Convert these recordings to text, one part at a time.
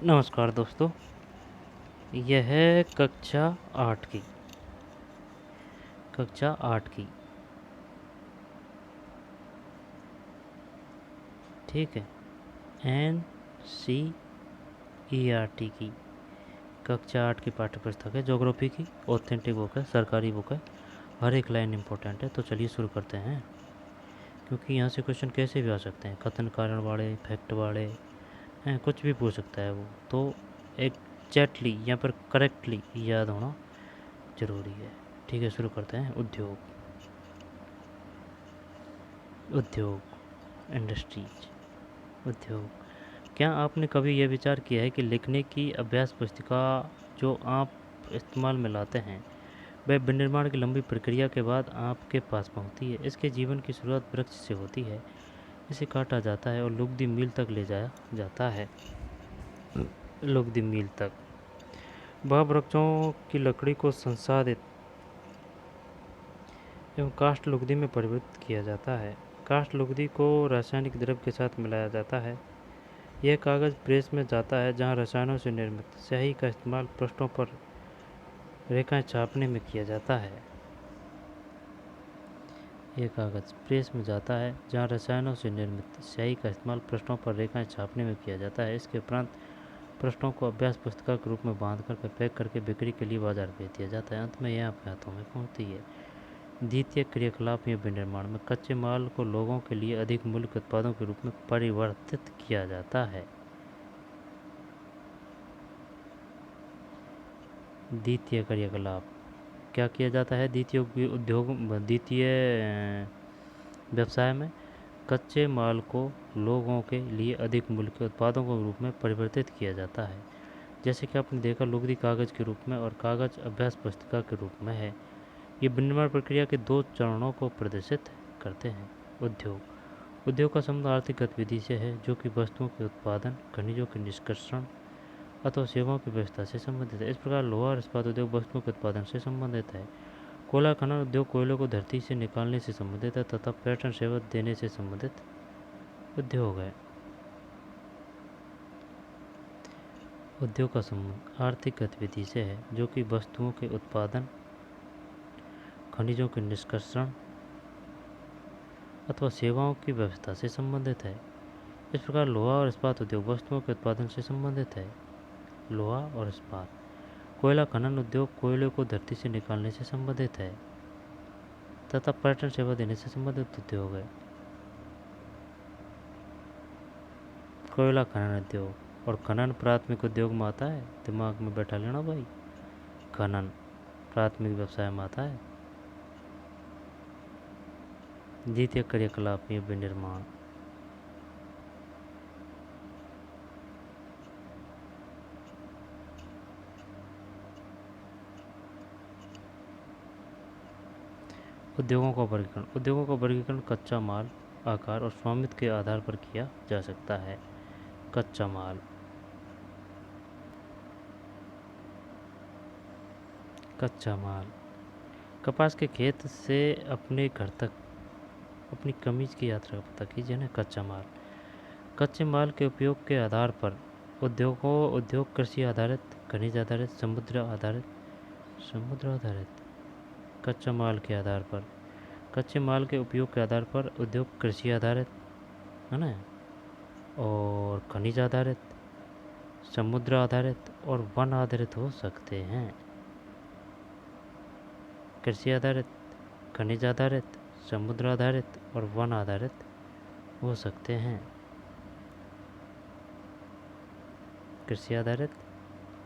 नमस्कार दोस्तों, यह है कक्षा 8 की। ठीक है, NCERT की कक्षा 8 की पाठ्य पुस्तक है। ज्योग्राफी की ऑथेंटिक बुक है, सरकारी बुक है। हर एक लाइन इम्पोर्टेंट है। तो चलिए शुरू करते हैं, क्योंकि यहाँ से क्वेश्चन कैसे भी आ सकते हैं, कथन कारण वाले, फैक्ट वाले हैं, कुछ भी पूछ सकता है वो। तो एग्जैक्टली यहाँ पर करेक्टली याद होना ज़रूरी है। ठीक है, शुरू करते हैं। उद्योग, इंडस्ट्रीज, उद्योग। क्या आपने कभी यह विचार किया है कि लिखने की अभ्यास पुस्तिका जो आप इस्तेमाल में लाते हैं, वह विनिर्माण की लंबी प्रक्रिया के बाद आपके पास पहुंचती है। इसके जीवन की शुरुआत वृक्ष से होती है, इसे काटा जाता है और लुगदी मिल तक ले जाया जाता है। लुगदी मिल तक वह वृक्षों की लकड़ी को संसाधित एवं काष्ठ लुगदी में परिवर्तित किया जाता है। काष्ठ लुगदी को रासायनिक द्रव्य के साथ मिलाया जाता है। यह कागज़ प्रेस में जाता है, जहां रसायनों से निर्मित स्याही का इस्तेमाल पृष्ठों पर रेखाएं छापने में किया जाता है। यह कागज़ प्रेस में जाता है, जहां रसायनों से निर्मित स्याही का इस्तेमाल पृष्ठों पर रेखाएं छापने में किया जाता है। इसके उपरांत पृष्ठों को अभ्यास पुस्तिका के रूप में बांधकर पैक करके बिक्री के लिए बाजार भेज दिया जाता है। अंत में यह आपके हाथों में पहुंचती है। द्वितीय क्रियाकलाप या विनिर्माण में कच्चे माल को लोगों के लिए अधिक मूल्य के उत्पादों के रूप में परिवर्तित किया जाता है। द्वितीय क्रियाकलाप क्या किया जाता है? द्वितीय व्यवसाय में कच्चे माल को लोगों के लिए अधिक मूल्य के उत्पादों के रूप में परिवर्तित किया जाता है। जैसे कि आपने देखा, लुगदी कागज़ के रूप में और कागज़ अभ्यास पुस्तिका के रूप में है। ये विनिर्माण प्रक्रिया के दो चरणों को प्रदर्शित करते हैं। उद्योग का संबंध आर्थिक गतिविधि से है, जो कि वस्तुओं के उत्पादन, खनिजों के निष्कर्षण अथवा सेवाओं की व्यवस्था से संबंधित है। इस प्रकार लोहा और इस्पात उद्योग वस्तुओं के उत्पादन से संबंधित है। कोयला खनन उद्योग कोयले को धरती से निकालने से संबंधित है तथा पर्यटन सेवा देने से संबंधित उद्योग है। उद्योग का संबंध आर्थिक गतिविधि से है, जो कि वस्तुओं के उत्पादन, खनिजों के निष्कर्षण अथवा सेवाओं की व्यवस्था से संबंधित है। इस प्रकार लोहा और इस्पात उद्योग वस्तुओं के उत्पादन से संबंधित है। लोहा और इस्पात। कोयला खनन उद्योग कोयले को धरती से निकालने से संबंधित है तथा पर्यटन सेवा देने से संबंधित उद्योग है। कोयला खनन उद्योग और खनन प्राथमिक उद्योग में आता है। दिमाग में बैठा लेना भाई, खनन प्राथमिक व्यवसाय में आता है। द्वितीय क्रियाकलाप में विनिर्माण। उद्योगों का वर्गीकरण कच्चा माल, आकार और स्वामित्व के आधार पर किया जा सकता है। कच्चा माल। कच्चा माल कपास के खेत से अपने घर तक अपनी कमीज की यात्रा का पता कीजिए ना। कच्चा माल। कच्चे माल के उपयोग के आधार पर उद्योग कृषि आधारित, खनिज आधारित, समुद्र आधारित। कच्चा माल के आधार पर, कच्चे माल के उपयोग के आधार पर उद्योग कृषि आधारित है ना, और खनिज आधारित, समुद्र आधारित और वन आधारित हो सकते हैं। कृषि आधारित, खनिज आधारित, समुद्र आधारित और वन आधारित हो सकते हैं। कृषि आधारित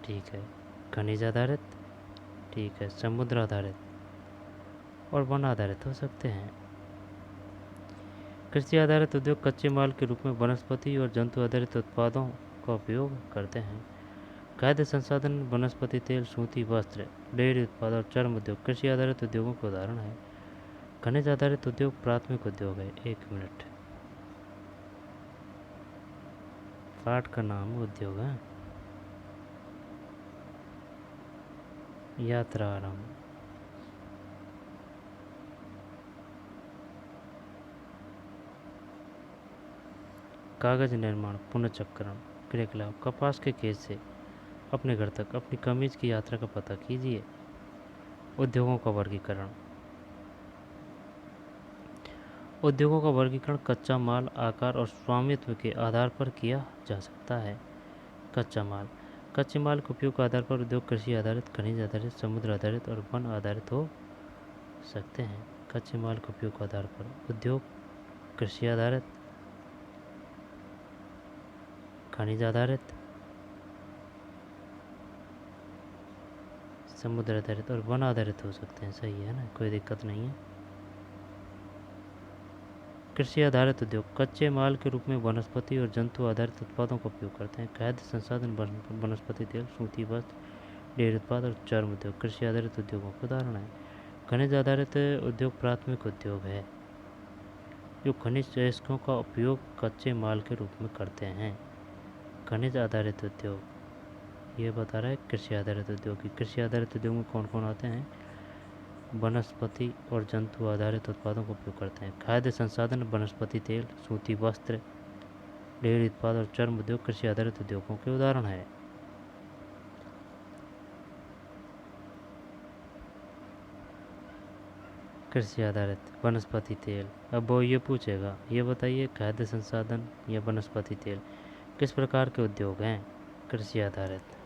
ठीक है, खनिज आधारित ठीक है, समुद्र आधारित और वन आधारित हो सकते हैं। कृषि आधारित उद्योग कच्चे माल के रूप में वनस्पति और जंतु आधारित उत्पादों का उपयोग करते हैं। खाद्य संसाधन, वनस्पति तेल, सूती वस्त्र, डेयरी उत्पाद और चर्म उद्योग कृषि आधारित उद्योगों के उदाहरण है। खनिज आधारित उद्योग प्राथमिक उद्योग है। 1 मिनट, पाठ का नाम उद्योग है। यात्रा आरंभ। कागज निर्माण, पुनर्चक्रण। क्रियाकलाप: कपास के खेत से अपने घर तक अपनी कमीज की यात्रा का पता कीजिए। उद्योगों का वर्गीकरण: उद्योगों का वर्गीकरण कच्चा माल, आकार और स्वामित्व के आधार पर किया जा सकता है। कच्चा माल: कच्चे माल के उपयोग के आधार पर उद्योग कृषि आधारित, खनिज आधारित, समुद्र आधारित और वन आधारित हो सकते हैं। कच्चे माल के उपयोग के आधार पर उद्योग कृषि आधारित, खनिज आधारित, समुद्र आधारित और वन आधारित हो सकते हैं। सही है ना, कोई दिक्कत नहीं है। कृषि आधारित उद्योग कच्चे माल के रूप में वनस्पति और जंतु आधारित उत्पादों का उपयोग करते हैं। खाद्य संसाधन, वनस्पति तेल, सूती वस्त्र, डेयरी उत्पाद और चर्म उद्योग कृषि आधारित उद्योगों के उदाहरण हैं। खनिज आधारित उद्योग प्राथमिक उद्योग है जो खनिज अयस्कों का उपयोग कच्चे माल के रूप में करते हैं। खनिज आधारित उद्योग ये बता रहा है कृषि आधारित उद्योग की। कृषि आधारित उद्योग में कौन कौन आते हैं? वनस्पति और जंतु आधारित उत्पादों का उपयोग करते हैं। खाद्य संसाधन, वनस्पति तेल, सूती वस्त्र, डेयरी उत्पाद और चर्म उद्योग कृषि आधारित उद्योगों के उदाहरण है। कृषि आधारित वनस्पति तेल, अब वो ये पूछेगा, ये बताइए खाद्य संसाधन या वनस्पति तेल किस प्रकार के उद्योग हैं? कृषि आधारित।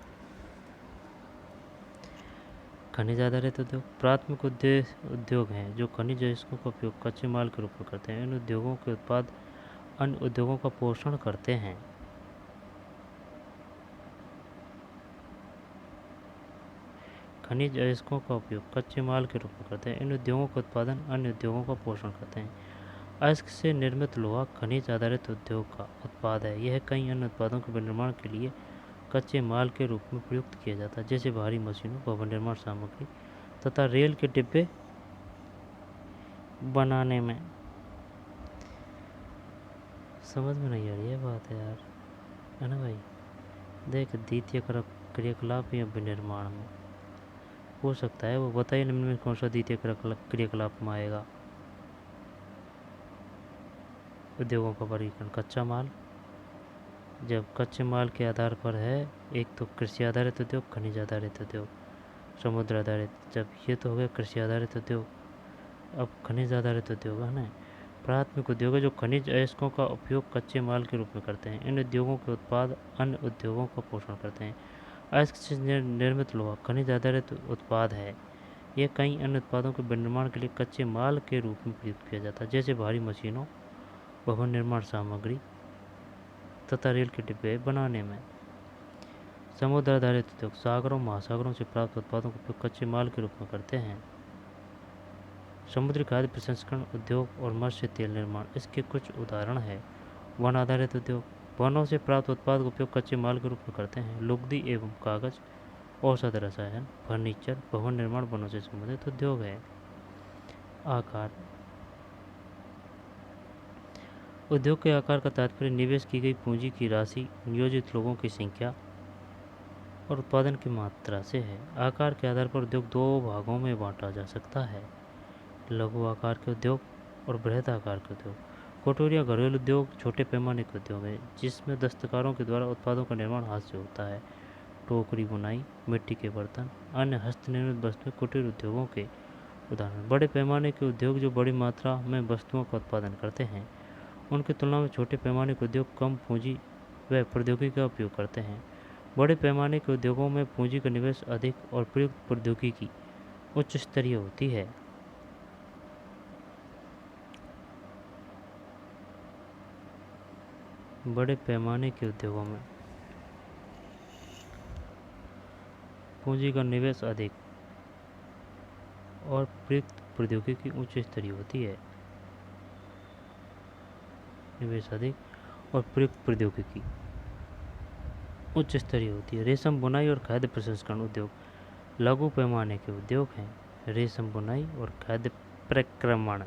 खनिज आधारित उद्योग प्राथमिक उद्योग हैं जो खनिज अयस्कों का उपयोग कच्चे माल के रूप में करते हैं। इन उद्योगों के उत्पाद अन्य उद्योगों का पोषण करते हैं। खनिज अयस्कों का उपयोग कच्चे माल के रूप में करते हैं। इन उद्योगों का उत्पादन अन्य उद्योगों का पोषण करते हैं। अयस्क से निर्मित लोहा खनिज आधारित उद्योग का उत्पाद है। यह कई अन्य उत्पादों के विनिर्माण के लिए कच्चे माल के रूप में प्रयुक्त किया जाता है, जैसे भारी मशीनों, भवन निर्माण सामग्री तथा रेल के डिब्बे बनाने में। समझ में नहीं आ रही है बात है यार, है ना भाई? देख, द्वितीय क्रियाकलाप या विनिर्माण में हो सकता है, वो बताइए निम्न में कौन सा द्वितीय क्रियाकलाप में आएगा? उद्योगों का वर्गीकरण कच्चा माल, जब कच्चे माल के आधार पर है, एक तो कृषि आधारित उद्योग, खनिज आधारित उद्योग, समुद्र आधारित, जब ये तो हो गया कृषि आधारित उद्योग। अब खनिज आधारित उद्योग है ना, प्राथमिक उद्योग है जो खनिज अयस्कों का उपयोग कच्चे माल के रूप में करते हैं। इन उद्योगों के उत्पाद अन्य उद्योगों का पोषण करते हैं। अयस्क से निर्मित लोहा खनिज आधारित उत्पाद है। यह कई अन्य उत्पादों के विनिर्माण के लिए कच्चे माल के रूप में प्रयुक्त किया जाता है, जैसे भारी मशीनों, भवन निर्माण सामग्री तथा रेल के डिब्बे बनाने में। समुद्र आधारित उद्योग सागरों, महासागरों से प्राप्त उत्पादों का उपयोग कच्चे माल के रूप में करते हैं। समुद्री खाद्य प्रसंस्करण उद्योग और मत्स्य तेल निर्माण इसके कुछ उदाहरण है। वन आधारित उद्योग वनों से प्राप्त उत्पाद का उपयोग कच्चे माल के रूप में करते हैं। लुगदी एवं कागज, औषध, रसायन, फर्नीचर, भवन निर्माण वनों से संबंधित उद्योग है। आकार उद्योग के आकार का तात्पर्य निवेश की गई पूंजी की राशि, नियोजित लोगों की संख्या और उत्पादन की मात्रा से है। आकार के आधार पर उद्योग दो भागों में बांटा जा सकता है, लघु आकार के उद्योग और बृहद आकार के उद्योग। कुटीर या घरेलू उद्योग छोटे पैमाने के उद्योग है जिसमें दस्तकारों के द्वारा उत्पादों का निर्माण हाथ से होता है। टोकरी बुनाई, मिट्टी के बर्तन, अन्य हस्तनिर्मित वस्तुएं कुटीर उद्योगों के उदाहरण। बड़े पैमाने के उद्योग जो बड़ी मात्रा में वस्तुओं का उत्पादन करते हैं, उनकी तुलना में छोटे पैमाने के उद्योग कम पूंजी व प्रौद्योगिकी का उपयोग करते हैं। बड़े पैमाने के उद्योगों में पूंजी का निवेश अधिक और प्रयुक्त प्रौद्योगिकी उच्च स्तरीय होती है। बड़े पैमाने के उद्योगों में पूंजी का निवेश अधिक और प्रयुक्त प्रौद्योगिकी उच्च स्तरीय होती है। निवेश अधिक और प्रयुक्त प्रौद्योगिकी उच्च स्तरीय होती है। रेशम बुनाई और खाद्य प्रसंस्करण उद्योग लघु पैमाने के उद्योग हैं। रेशम बुनाई और खाद्य प्रक्रमण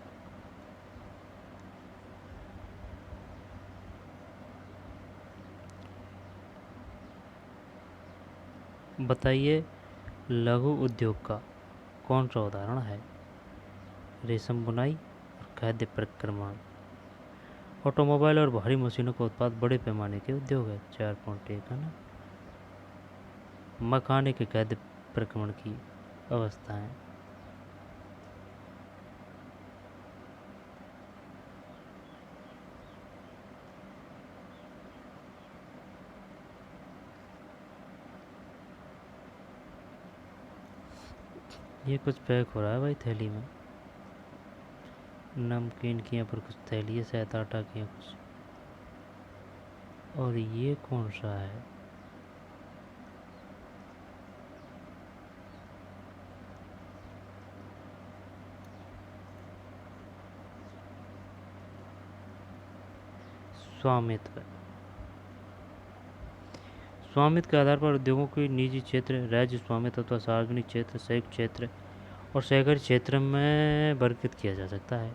बताइए लघु उद्योग का कौन सा उदाहरण है? रेशम बुनाई और खाद्य प्रक्रमण। ऑटोमोबाइल और भारी मशीनों का उत्पाद बड़े पैमाने के उद्योग है। 4.1 है ना। मखाने के खाद्य प्रक्रमण की अवस्थाएं। ये कुछ पैक हो रहा है भाई थैली में, नमकीन की यहाँ पर कुछ थैली है, शायद आटा की है कुछ। और ये कौन सा है? स्वामित्व। स्वामित्व के आधार पर उद्योगों की निजी क्षेत्र, राज्य स्वामित्व अथवा सार्वजनिक क्षेत्र, संयुक्त क्षेत्र और सहकारी क्षेत्र में वर्गीकृत किया जा सकता है।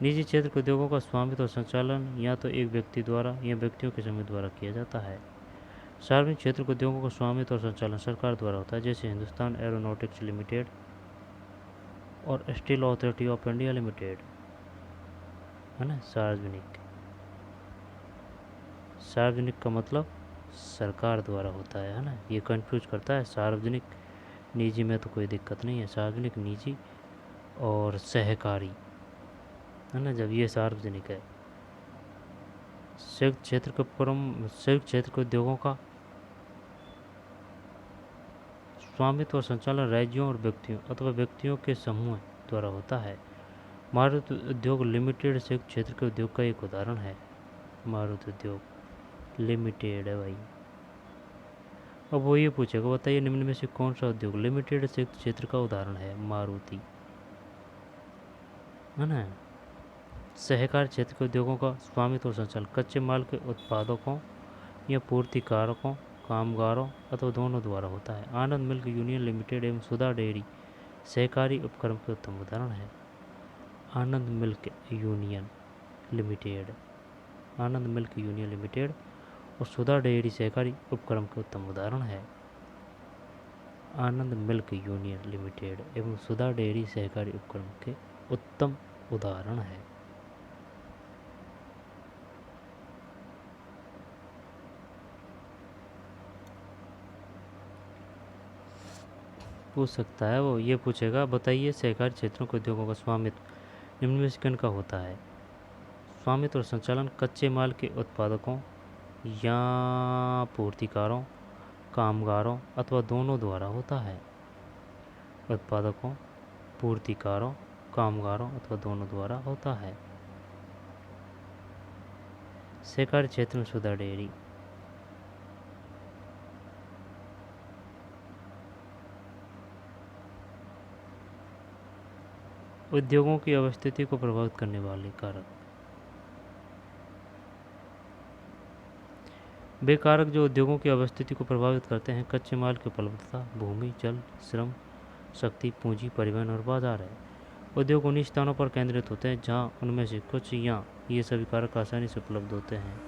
निजी क्षेत्र के उद्योगों का स्वामित्व और संचालन या तो एक व्यक्ति द्वारा या व्यक्तियों के समूह द्वारा किया जाता है। सार्वजनिक क्षेत्र के उद्योगों का स्वामित्व और संचालन सरकार द्वारा होता है, जैसे हिंदुस्तान एरोनॉटिक्स लिमिटेड और steel authority of India limited, है ना। सार्वजनिक, सार्वजनिक का मतलब सरकार द्वारा होता है ना। ये कंफ्यूज करता है, सार्वजनिक निजी में तो कोई दिक्कत नहीं है, सार्वजनिक निजी और सहकारी, है ना, जब ये सार्वजनिक है। संयुक्त क्षेत्र के संयुक्त क्षेत्र के उद्योगों का स्वामित्व और संचालन राज्यों और व्यक्तियों अथवा व्यक्तियों के समूह द्वारा होता है। मारुति उद्योग लिमिटेड संयुक्त क्षेत्र के उद्योग का एक उदाहरण है। मारुति उद्योग लिमिटेड है भाई। अब वो ये पूछेगा, बताइए निम्न में से कौन सा उद्योग लिमिटेड संयुक्त क्षेत्र का उदाहरण है? मारुति, है ना। सहकार क्षेत्र के उद्योगों का स्वामित्व और संचालन कच्चे माल के उत्पादकों या पूर्तिकारकों, कामगारों अथवा दोनों द्वारा होता है। आनंद मिल्क यूनियन लिमिटेड एवं सुधा डेयरी सहकारी उपक्रम के उत्तम उदाहरण है। आनंद मिल्क यूनियन लिमिटेड, आनंद मिल्क यूनियन लिमिटेड और सुधा डेयरी सहकारी उपक्रम के उत्तम उदाहरण है। आनंद मिल्क यूनियन लिमिटेड एवं सुधा डेयरी सहकारी उपक्रम के उत्तम उदाहरण है। पूछ सकता है वो, ये पूछेगा बताइए सहकारी क्षेत्रों के उद्योगों का स्वामित्व निम्न में से किन का होता है? स्वामित्व और संचालन कच्चे माल के उत्पादकों या पूर्तिकारों, कामगारों अथवा दोनों द्वारा होता है। उत्पादकों, पूर्तिकारों, कामगारों अथवा दोनों द्वारा होता है। सहकारी क्षेत्र में सुधा डेयरी, उद्योगों की अवस्थिति को प्रभावित करने वाले कारक। वे कारक जो उद्योगों की अवस्थिति को प्रभावित करते हैं कच्चे माल की उपलब्धता, भूमि, जल, श्रम, शक्ति, पूंजी, परिवहन और बाजार है। उद्योग उन्हीं स्थानों पर केंद्रित होते हैं जहां उनमें से कुछ या ये सभी कारक आसानी से उपलब्ध होते हैं।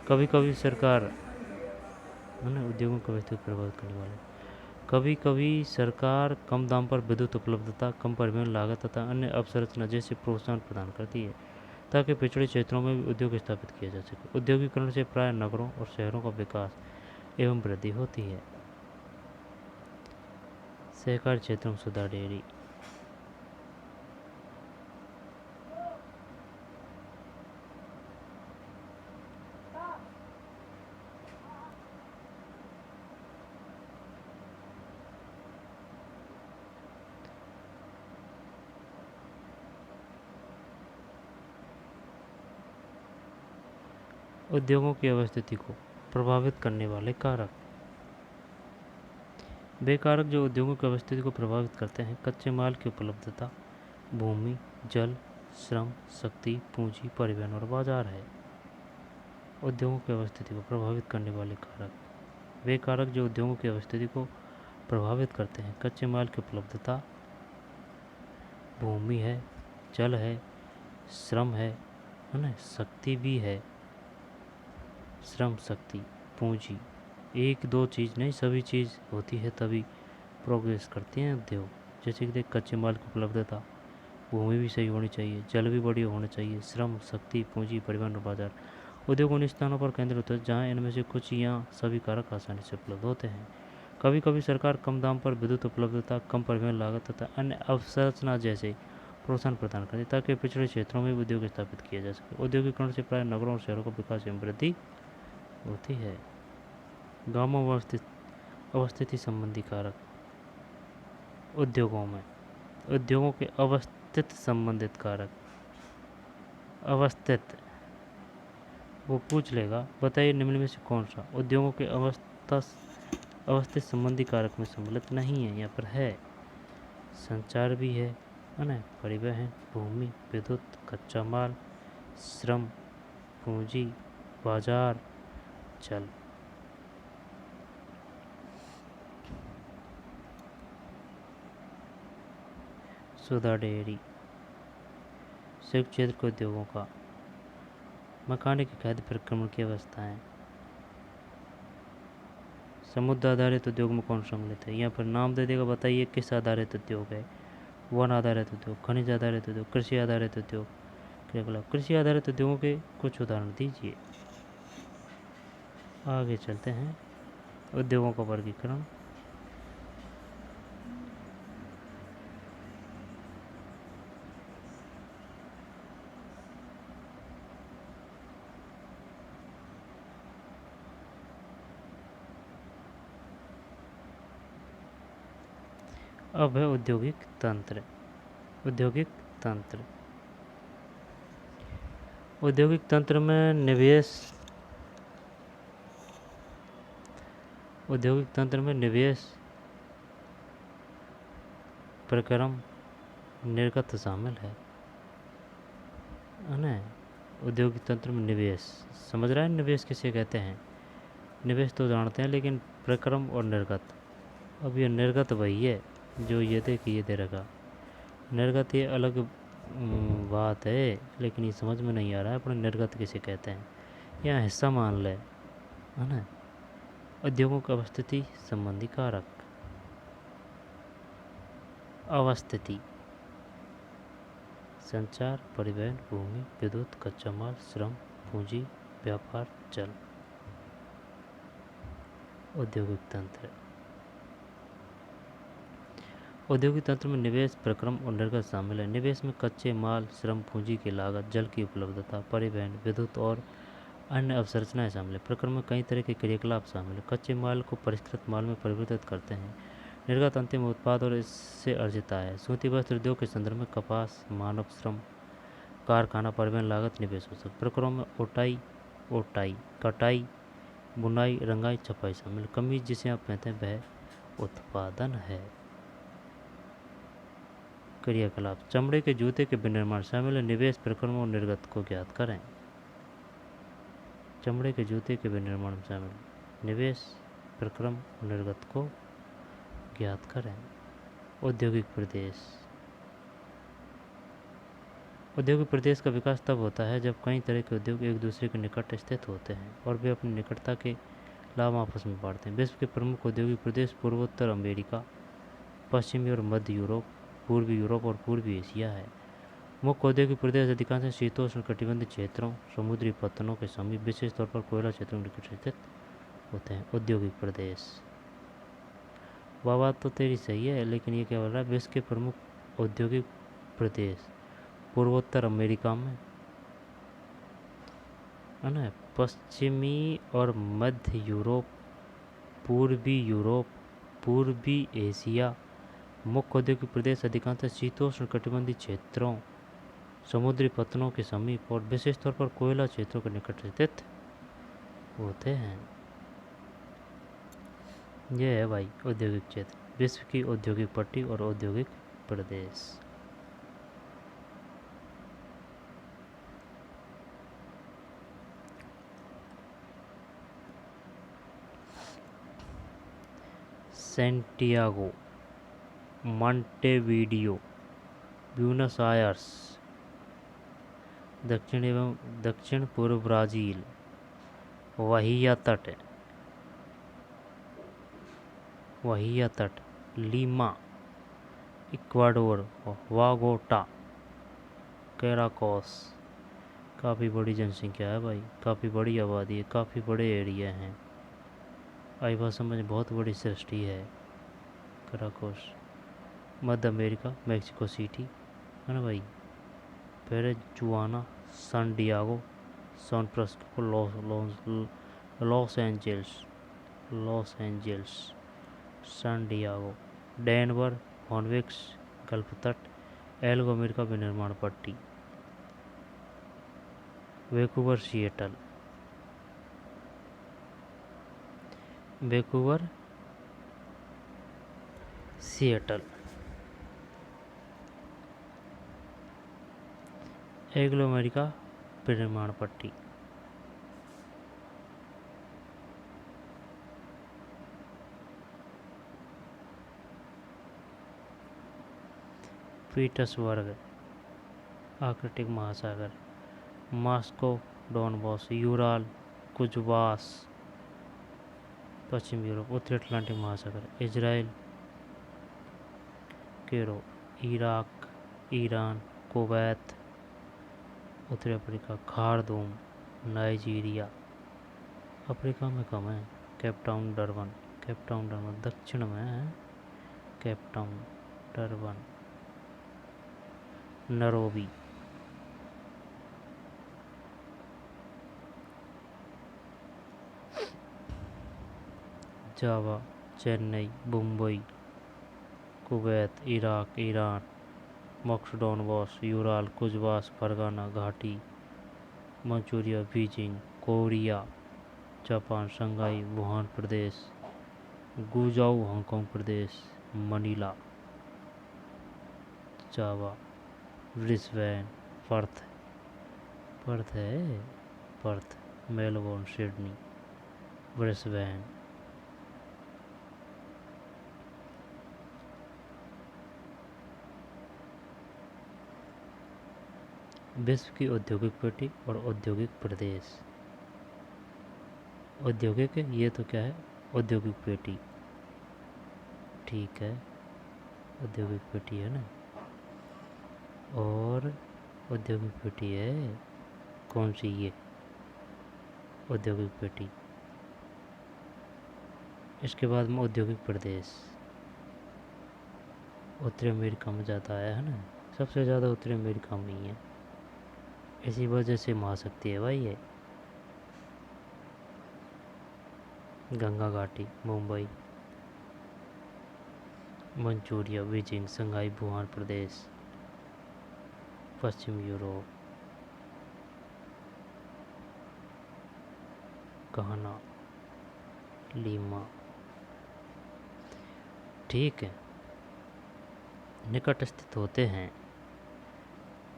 कभी कभी सरकार, है ना, उद्योगों की अवस्थिति को प्रभावित करने वाले, कभी कभी सरकार कम दाम पर विद्युत उपलब्धता, कम परिवहन लागत तथा अन्य अवसंरचना जैसे प्रोत्साहन प्रदान करती है ताकि पिछड़े क्षेत्रों में भी उद्योग स्थापित किया जा सके। औद्योगिकरण से प्राय नगरों और शहरों का विकास एवं वृद्धि होती है। सहकारी क्षेत्र में सुधा डेयरी, उद्योगों की अवस्थिति को प्रभावित करने वाले कारक। वे कारक जो उद्योगों की अवस्थिति को प्रभावित करते हैं कच्चे माल की उपलब्धता, भूमि, जल, श्रम, शक्ति, पूंजी, परिवहन और बाजार है। उद्योगों की अवस्थिति को प्रभावित करने वाले कारक। वे कारक जो उद्योगों की अवस्थिति को प्रभावित करते हैं कच्चे माल की उपलब्धता, भूमि है, जल है, श्रम है ना, शक्ति भी है, श्रम, शक्ति, पूंजी, एक दो चीज़ नहीं सभी चीज़ होती है तभी प्रोग्रेस करते हैं उद्योग। जैसे कि देख कच्चे माल की उपलब्धता, भूमि भी सही होनी चाहिए, जल भी बढ़िया होना चाहिए, श्रम, शक्ति, पूंजी, परिवहन और बाजार। उद्योग उन स्थानों पर केंद्रित होते हैं जहाँ इनमें से कुछ या सभी कारक आसानी से उपलब्ध होते हैं। कभी कभी सरकार कम दाम पर विद्युत उपलब्धता, कम परिवहन लागत तथा अन्य अवसंरचना जैसे प्रोत्साहन प्रदान करती है ताकि पिछड़े क्षेत्रों में उद्योग स्थापित किया जा सके। औद्योगिकरण से प्राय नगरों और शहरों का विकास एवं वृद्धि होती है। गांवों में अवस्थिति संबंधी कारक। उद्योगों के अवस्थित संबंधित कारक। अवस्थित, वो पूछ लेगा बताइए निम्न में से कौन सा उद्योगों के अवस्थित संबंधी कारक में सम्मिलित नहीं है। यहाँ पर है संचार भी है ना, परिवहन, भूमि, विद्युत, कच्चा माल, श्रम, पूंजी, बाजार, जल। सुधा डेयरी। संयुक्त क्षेत्र के उद्योगों का मकाने की खाद्य प्रक्रमण की अवस्थाएं। समुद्र आधारित उद्योग में कौन सम्मिलित है। यहाँ पर नाम दे देगा, बताइए किस आधारित उद्योग है। वन आधारित उद्योग, खनिज आधारित उद्योग, कृषि आधारित उद्योग, क्रियाकलाप। कृषि आधारित उद्योगों के कुछ उदाहरण दीजिए। आगे चलते हैं। उद्योगों का वर्गीकरण। अब है औद्योगिक तंत्र। औद्योगिक तंत्र। औद्योगिक तंत्र में निवेश। औद्योगिक तंत्र में निवेश, प्रक्रम, निर्गत शामिल है ना। औद्योगिक तंत्र में निवेश, समझ रहा है निवेश किसे कहते हैं। निवेश तो जानते हैं, लेकिन प्रक्रम और निर्गत। अब ये निर्गत वही है जो ये दे रखा। निर्गत ये अलग बात है, लेकिन ये समझ में नहीं आ रहा है अपने निर्गत किसे कहते हैं। यहाँ हिस्सा मान ले, है ना। उद्योगों की अवस्थिति संबंधी कारक। अवस्थिति, संचार, परिवहन, भूमि, विद्युत, कच्चा माल, श्रम, पूंजी, व्यापार, जल। औद्योगिक तंत्र। औद्योगिक तंत्र में निवेश, प्रक्रम और निर्गत शामिल है। निवेश में कच्चे माल, श्रम, पूंजी की लागत, जल की उपलब्धता, परिवहन, विद्युत और अन्य अवसंरचनाएं शामिल है। प्रक्रम में कई तरह के क्रियाकलाप शामिल है। कच्चे माल को परिष्कृत माल में परिवर्तित करते हैं। निर्गत अंतिम उत्पाद और इससे अर्जित आय है। सूती वस्त्र उद्योग के संदर्भ में कपास, मानव श्रम, कारखाना, परिवहन लागत निवेश हो सकता है। प्रक्रम में ओटाई, कटाई, बुनाई, रंगाई, छपाई शामिल। कमीज जिसे आप पहनते हैं वह उत्पादन है। क्रियाकलाप, चमड़े के जूते के विनिर्माण शामिल है। निवेश, प्रक्रम और निर्गत को ज्ञात करें। चमड़े के जूते के विनिर्माण शामिल, निवेश, प्रक्रम और निर्गत को ज्ञात करें। औद्योगिक प्रदेश। औद्योगिक प्रदेश का विकास तब होता है जब कई तरह के उद्योग एक दूसरे के निकट स्थित होते हैं और वे अपनी निकटता के लाभ आपस में बांटते हैं। विश्व के प्रमुख औद्योगिक प्रदेश पूर्वोत्तर अमेरिका, पश्चिमी और मध्य यूरोप, पूर्वी यूरोप और पूर्वी एशिया है। मुख्य औद्योगिक प्रदेश अधिकांश शीतोष्ण कटिबंधीय क्षेत्रों, समुद्री पत्तनों के समीप, विशेष तौर पर कोयला क्षेत्रों में निकट स्थित होते हैं। औद्योगिक प्रदेश, वह बात तो तेरी सही है, लेकिन ये क्या बोल रहा है, विश्व के प्रमुख औद्योगिक प्रदेश पूर्वोत्तर अमेरिका में, है ना, पश्चिमी और मध्य यूरोप, पूर्वी एशिया। मुख्य औद्योगिक प्रदेश अधिकांश शीतोष्ण कटिबंधीय क्षेत्रों, समुद्री पत्तनों के समीप और विशेष तौर पर कोयला क्षेत्रों के निकट स्थित होते हैं। यह है भाई औद्योगिक क्षेत्र, विश्व की औद्योगिक पट्टी और औद्योगिक प्रदेश। सैंटियागो, मॉन्टेविडियो, ब्यूनस आयर्स, दक्षिण एवं दक्षिण पूर्व ब्राज़ील, वहिया तट, लीमा, इक्वाडोर, वागोटा, कैराकोस। काफ़ी बड़ी जनसंख्या है भाई, काफ़ी बड़ी आबादी है, काफ़ी बड़े एरिया हैं। आई बात समझ, बहुत बड़ी सृष्टि है कैराकोस। मध्य अमेरिका, मैक्सिको सिटी है ना भाई। फिर जुआना, San Diego, San Francisco, Los Angeles, San Diego, Denver, हॉर्नविक्स, गल्फ तट, एल्गो अमेरिका विनिर्माण पट्टी, वैंकूवर, सिएटल, एग्लो अमेरिका विनिर्माण पट्टी। पीटर्सबर्ग, आर्कटिक महासागर, मॉस्को, डॉनबॉस, यूराल, कुजबास, पश्चिम यूरोप, उत्तरी अटलांटिक महासागर, Israel, Cairo, Iraq, Iran, Kuwait, उत्तरी अफ्रीका, खारदूम, नाइजीरिया। अफ्रीका में कम है, केपटाउन, डरबन दक्षिण में है, केपटाउन, डरबन, नैरोबी, जावा, Chennai, Mumbai, Kuwait, Iraq, Iran, Moscow, Donbas, Ural, Kuzbas, Fergana घाटी, Manchuria, Beijing, Korea, Japan, Shanghai, Wuhan प्रदेश, गुजाऊ, हांगकांग प्रदेश, Manila, Java, Brisbane, Perth, Melbourne, Sydney, Brisbane. विश्व की औद्योगिक पेटी और औद्योगिक प्रदेश। औद्योगिक, ये तो क्या है, औद्योगिक पेटी, ठीक है, औद्योगिक पेटी है ना। और औद्योगिक पेटी है कौन सी, ये औद्योगिक पेटी। इसके बाद में औद्योगिक प्रदेश, उत्तरी अमेरिका में ज़्यादा है ना, सबसे ज़्यादा उत्तरी अमेरिका में ही है, इसी वजह से महाशक्ति है भाई ये। गंगा घाटी, Mumbai, Manchuria, Beijing, Shanghai, Wuhan प्रदेश, पश्चिम यूरोप, घाना, लीमा, ठीक है, निकट स्थित होते हैं।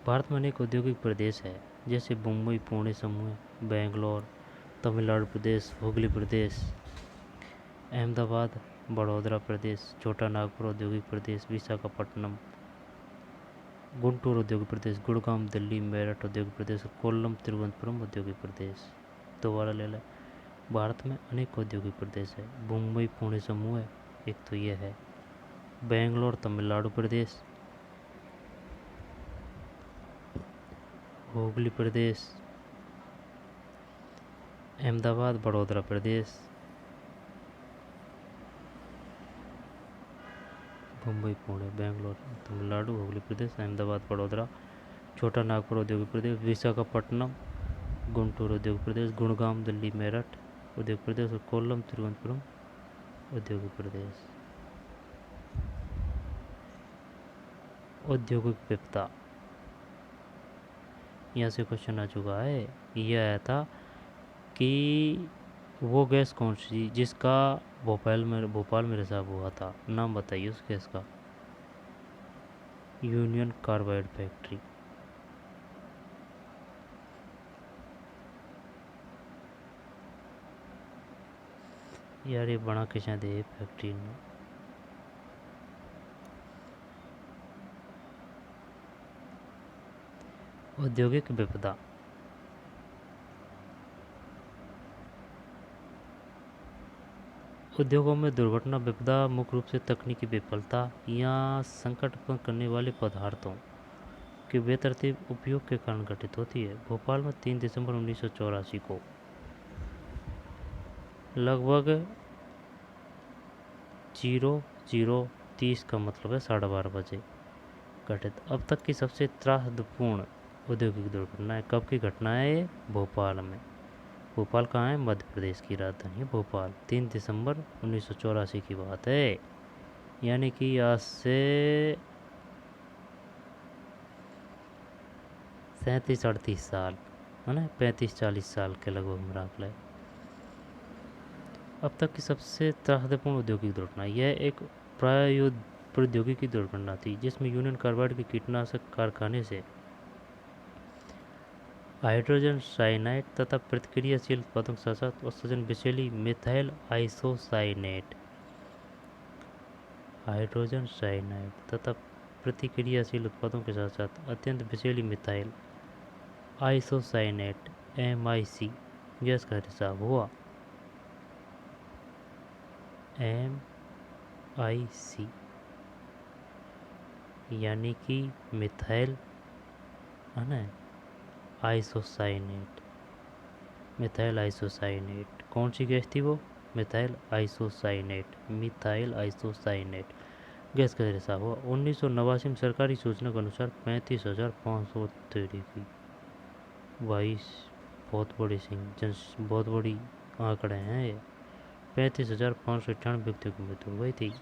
भारत में अनेक औद्योगिक प्रदेश है, जैसे मुंबई, पुणे समूह, बेंगलोर, तमिलनाडु प्रदेश, हुगली प्रदेश, अहमदाबाद, बड़ौदा प्रदेश, छोटा नागपुर औद्योगिक प्रदेश, विशाखापट्टनम, गुंटूर औद्योगिक प्रदेश, गुड़गांव, दिल्ली, मेरठ औद्योगिक प्रदेश, कोल्लम, तिरुवनंतपुरम औद्योगिक प्रदेश। दोबारा ले लें, भारत में अनेक औद्योगिक प्रदेश है, मुंबई पुणे समूह है, एक तो ये है, बेंगलोर तमिलनाडु प्रदेश, हुगली प्रदेश, अहमदाबाद बड़ौदा प्रदेश, मुंबई पुणे बेंगलोर तमिलनाडु हुगली प्रदेश, अहमदाबाद बड़ौदा, छोटा नागपुर औद्योगिक प्रदेश, विशाखापट्टनम, गुंटूर औद्योगिक प्रदेश, गुड़गांव दिल्ली मेरठ औद्योगिक प्रदेश और कोल्लम तिरुवनंतपुरम औद्योगिक प्रदेश। औद्योगिक विपदा, यहाँ से क्वेश्चन आ चुका है। यह आया था कि वो गैस कौन सी जिसका भोपाल में रिसाव हुआ था, नाम बताइए उस गैस का। Union carbide factory. यार ये बड़ा किसान दे फैक्ट्री में। औद्योगिक विपदा, उद्योगों में दुर्घटना विपदा मुख्य रूप से तकनीकी विफलता या संकट उत्पन्न करने वाले पदार्थों के बेतरतीब उपयोग के कारण घटित होती है। भोपाल में 3 दिसंबर 1984 को लगभग 00:30 का मतलब है 12:30 बजे घटित अब तक की सबसे त्रासदपूर्ण औद्योगिक दुर्घटनाएं कब की घटना है ये? भोपाल में। भोपाल कहाँ है? मध्य प्रदेश की राजधानी है भोपाल। 3 दिसंबर 1984 की बात है, यानी कि आज से 37-38 साल है ना, 35-40 साल के लगभग मुकाबले। अब तक की सबसे त्रासदपूर्ण औद्योगिक दुर्घटना, यह एक प्रायोगिक प्रौद्योगिकी दुर्घटना थी जिसमें यूनियन कार्बाइड के कीटनाशक कारखाने से हाइड्रोजन साइनाइड तथा प्रतिक्रियाशील उत्पादों के साथ साथ उत्सर्जन विषैली मिथाइल आइसोसाइनेट, हाइड्रोजन साइनाइड तथा प्रतिक्रियाशील उत्पादों के साथ साथ अत्यंत विषैली मिथाइल आइसोसाइनेट MIC गैस का रिसाव हुआ। MIC यानी कि मिथाइल है ना आइसोसाइनेट, मिथाइल आइसोसाइनेट। कौन सी गैस थी वो? Methyl isocyanate, methyl isocyanate gas का रिसाव हुआ। 1989 में सरकारी सूचना के अनुसार 35,513 की भाई बहुत बड़ी आंकड़े हैं ये। 35,598 व्यक्तियों की मृत्यु हो गई थी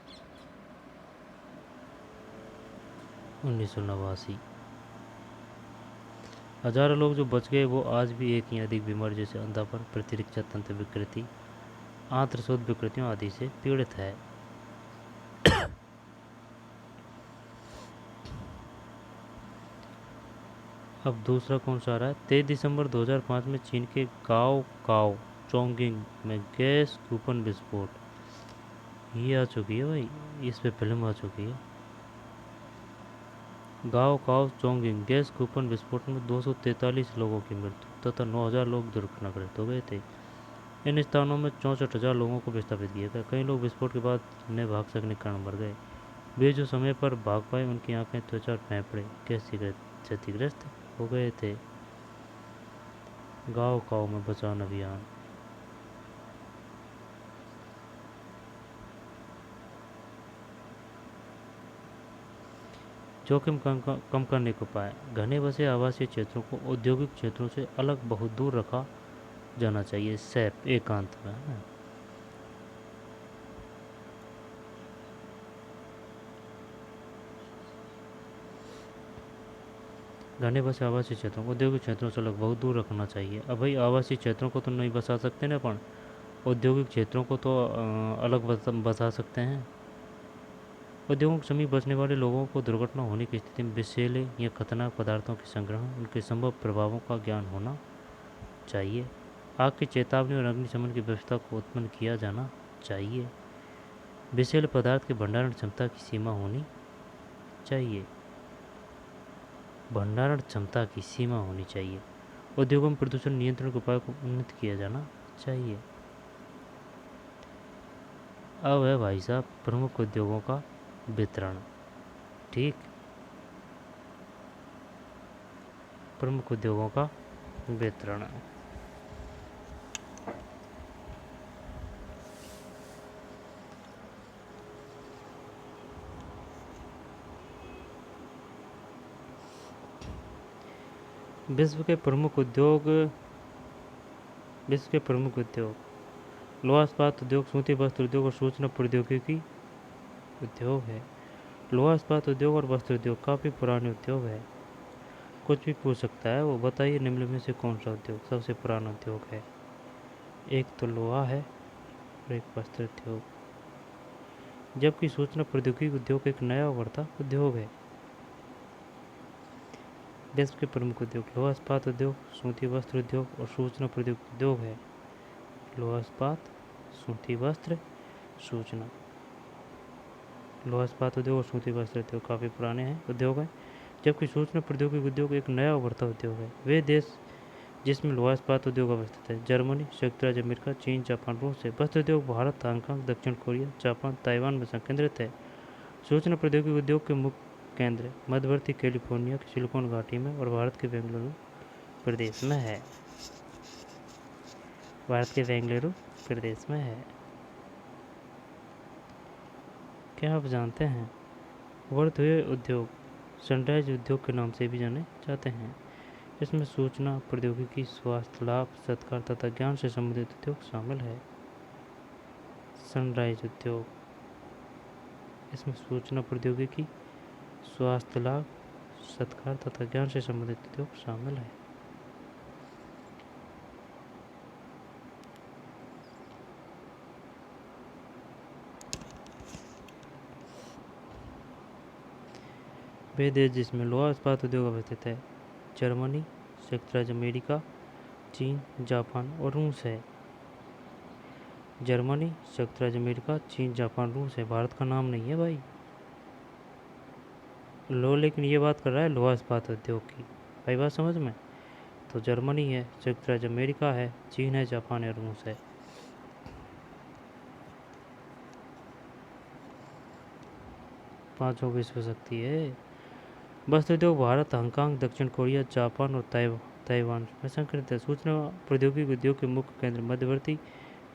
1989। हजारों लोग जो बच गए वो आज भी एक या अधिक बीमारी जैसे अंधापन, प्रतिरक्षा तंत्र विकृति, आंत्रशोथ विकृतियों आदि से पीड़ित है। अब दूसरा कौन सा आ रहा है? 23 दिसंबर 2005 में चीन के गाओ चोंगिंग में गैस कूपन विस्फोट, ये आ चुकी है भाई, इस पे फिल्म आ चुकी है। गाओ चोंगिंग गैस कूपन विस्फोट में 243 लोगों की मृत्यु तथा 9,000 लोग दुर्घटनाग्रस्त हो गए थे। इन स्थानों में 64,000 लोगों को विस्थापित किया गया। कई लोग विस्फोट के बाद न भाग सकने के कारण मर गए। वे जो समय पर भाग पाए उनकी आंखें, त्वचा और फेफड़े गैस से क्षतिग्रस्त हो गए थे। गाँव में बचाव अभियान। जोखिम कम करने के उपाय, घने बसे आवासीय क्षेत्रों को औद्योगिक क्षेत्रों से अलग बहुत दूर रखा जाना चाहिए, सैप एकांत में है। घने बसे आवासीय क्षेत्रों को औद्योगिक क्षेत्रों से अलग बहुत दूर रखना चाहिए। अब भाई आवासीय क्षेत्रों को तो नहीं बसा सकते ना अपन, औद्योगिक क्षेत्रों को तो अलग बसा सकते हैं। उद्योगों के समीप बसने वाले लोगों को दुर्घटना होने की स्थिति में विषैले या खतरनाक पदार्थों के संग्रहण, उनके संभव प्रभावों का ज्ञान होना चाहिए। आग की चेतावनी और अग्निशमन की व्यवस्था को उत्पन्न किया जाना चाहिए। विषैले पदार्थ के भंडारण क्षमता की सीमा होनी चाहिए, भंडारण क्षमता की सीमा होनी चाहिए। उद्योगों में प्रदूषण नियंत्रण के उपायों को उन्नत किया जाना चाहिए। अब है भाई साहब प्रमुख उद्योगों का वितरण। ठीक, प्रमुख उद्योगों का वितरण। विश्व के प्रमुख उद्योग लोहा इस्पात उद्योग, सूती वस्त्र उद्योग और सूचना प्रौद्योगिकी उद्योग है। लोहा इस्पात उद्योग और वस्त्र उद्योग काफ़ी पुराने उद्योग है। कुछ भी पूछ सकता है वो, बताइए निम्न में से कौन सा उद्योग सबसे पुराना उद्योग है? एक तो लोहा है और एक वस्त्र उद्योग, जबकि सूचना प्रौद्योगिकी उद्योग एक नया उभरता उद्योग है। विश्व के प्रमुख उद्योग लोहा इस्पात उद्योग, सूती वस्त्र उद्योग और सूचना प्रौद्योगिकी उद्योग है। लोहा इस्पात, सूती वस्त्र, सूचना। लोहा इस्पात उद्योग और सूती वस्त्र उद्योग काफ़ी पुराने हैं उद्योग हैं, जबकि सूचना प्रौद्योगिकी उद्योग एक नया उभरता उद्योग है। वे देश जिसमें लोहा इस्पात उद्योग अवस्थित है: जर्मनी, संयुक्त राज्य अमेरिका, चीन, जापान, रूस है। वस्त्र उद्योग भारत, हांगकांग, दक्षिण कोरिया, जापान, ताइवान में संकेंद्रित है। सूचना प्रौद्योगिकी उद्योग के केंद्र मध्यवर्ती कैलिफोर्निया की सिलिकॉन घाटी में और भारत के बेंगलुरु प्रदेश में है। भारत के बेंगलुरु प्रदेश में है। क्या आप जानते हैं वर्धुए उद्योग सनराइज उद्योग के नाम से भी जाने जाते हैं। इसमें सूचना प्रौद्योगिकी, स्वास्थ्य लाभ, सत्कार तथा ज्ञान से संबंधित उद्योग शामिल है। सनराइज उद्योग, इसमें सूचना प्रौद्योगिकी, स्वास्थ्य लाभ, सत्कार तथा ज्ञान से संबंधित उद्योग शामिल है। वे देश जिसमें लोहा इस्पात उद्योग अवस्थित है जर्मनी, संयुक्त राज्य अमेरिका, चीन, जापान और रूस है। जर्मनी, संयुक्त राज्य अमेरिका, चीन, जापान, रूस है। भारत का नाम नहीं है भाई। लेकिन ये बात कर रहा है लोहा इस्पात उद्योग की। भाई बात समझ में? तो जर्मनी है, संयुक्त राज्य अमेरिका है, चीन है, जापान है, रूस है। पांचों विश्व शक्ति है। वस्त्र उद्योग भारत, हांगकांग, दक्षिण कोरिया, जापान और ताइवान में संकलित है। सूचना प्रौद्योगिकी उद्योग के मुख्य केंद्र मध्यवर्ती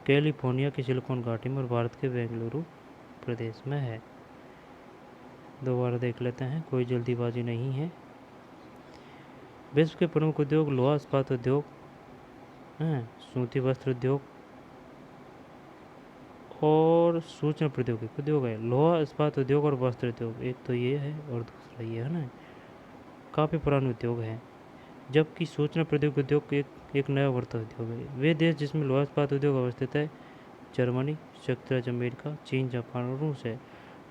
कैलिफोर्निया की सिलिकॉन घाटी में और भारत के बेंगलुरु प्रदेश में है। दोबारा देख लेते हैं, कोई जल्दीबाजी नहीं है। विश्व के प्रमुख उद्योग लोहा इस्पात उद्योग हैं, सूती वस्त्र उद्योग और सूचना प्रौद्योगिकी उद्योग है। लोहा इस्पात उद्योग और वस्त्र उद्योग, एक तो ये है और दूसरा ये है ना, काफ़ी पुराने उद्योग हैं। जबकि सूचना प्रौद्योगिकी उद्योग एक नया उभरता उद्योग है। वे देश जिसमें लोहा इस्पात उद्योग अवस्थित है जर्मनी, संयुक्त राज्य अमेरिका, चीन, जापान और रूस है।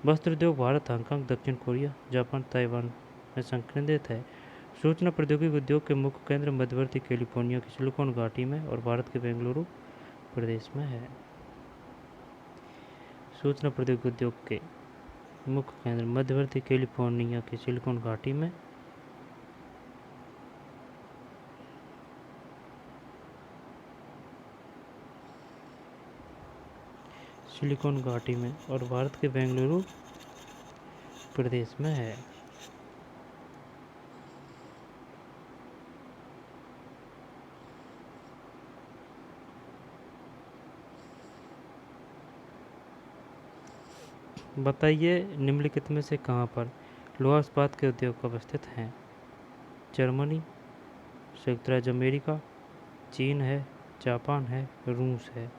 वस्त्र उद्योग भारत, हांगकांग, दक्षिण कोरिया, जापान, ताइवान में संकेंद्रित है। सूचना प्रौद्योगिकी उद्योग के मुख्य केंद्र मध्यवर्ती कैलिफोर्निया की सिलिकॉन घाटी में और भारत के बेंगलुरु प्रदेश में है। सूचना प्रौद्योगिकी उद्योग के मुख्य केंद्र मध्यवर्ती कैलिफोर्निया की सिलिकॉन घाटी में और भारत के बेंगलुरु प्रदेश में है। बताइए निम्नलिखित में से कहाँ पर लोहा इस्पात के उद्योग अवस्थित हैं। जर्मनी, संयुक्त राज्य अमेरिका, चीन है, जापान है, रूस है।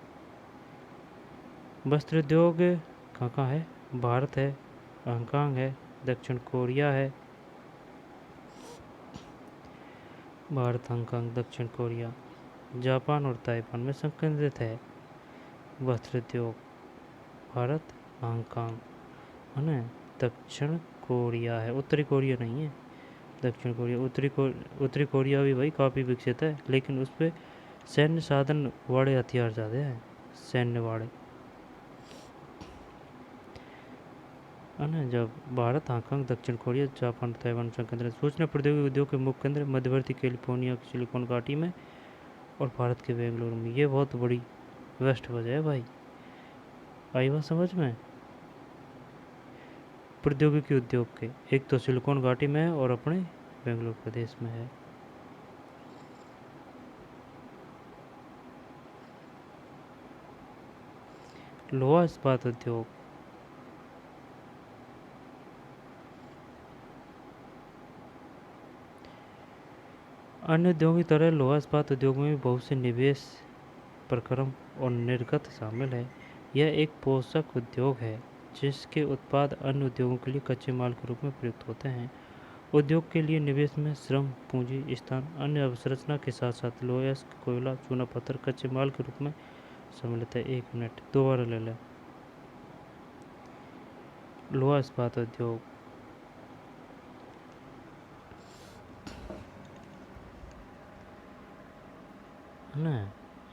वस्त्र उद्योग कहाँ कहाँ है? भारत है, हांगकांग है, दक्षिण कोरिया है। भारत, हांगकांग, दक्षिण कोरिया, जापान और ताइवान में संकेंद्रित है। वस्त्र उद्योग भारत, हांगकांग है ना, दक्षिण कोरिया है, उत्तरी कोरिया नहीं है। दक्षिण कोरिया, उत्तरी कोरिया भी भाई काफ़ी विकसित है, लेकिन उस पर सैन्य साधन वाले हथियार ज़्यादा हैं, सैन्य वाले है ना। जब भारत, हांगकांग, दक्षिण कोरिया, जापान, ताइवान संकेंद्रित। सूचना प्रौद्योगिकी उद्योग के मुख्य केंद्र मध्यवर्ती कैलिफोर्निया की सिलिकॉन घाटी में और भारत के बेंगलुरु में। ये बहुत बड़ी वेस्ट वजह है भाई। आई बात समझ में? प्रौद्योगिकी उद्योग के एक तो सिलिकॉन घाटी में है और अपने बेंगलुरु प्रदेश में है। लोहा इस्पात उद्योग अन्य उद्योगों की तरह लोहा इस्पात उद्योग में भी बहुत से निवेश, प्रक्रम और निर्गत शामिल है। यह एक पोषक उद्योग है जिसके उत्पाद अन्य उद्योगों के लिए कच्चे माल के रूप में प्रयुक्त होते हैं। उद्योग के लिए निवेश में श्रम, पूंजी, स्थान, अन्य अवसंरचना के साथ साथ लोहा, कोयला, चूना पत्थर कच्चे माल के रूप में सम्मिलित है। 1 मिनट दोबारा ले लें। लोहा इस्पात उद्योग है ना,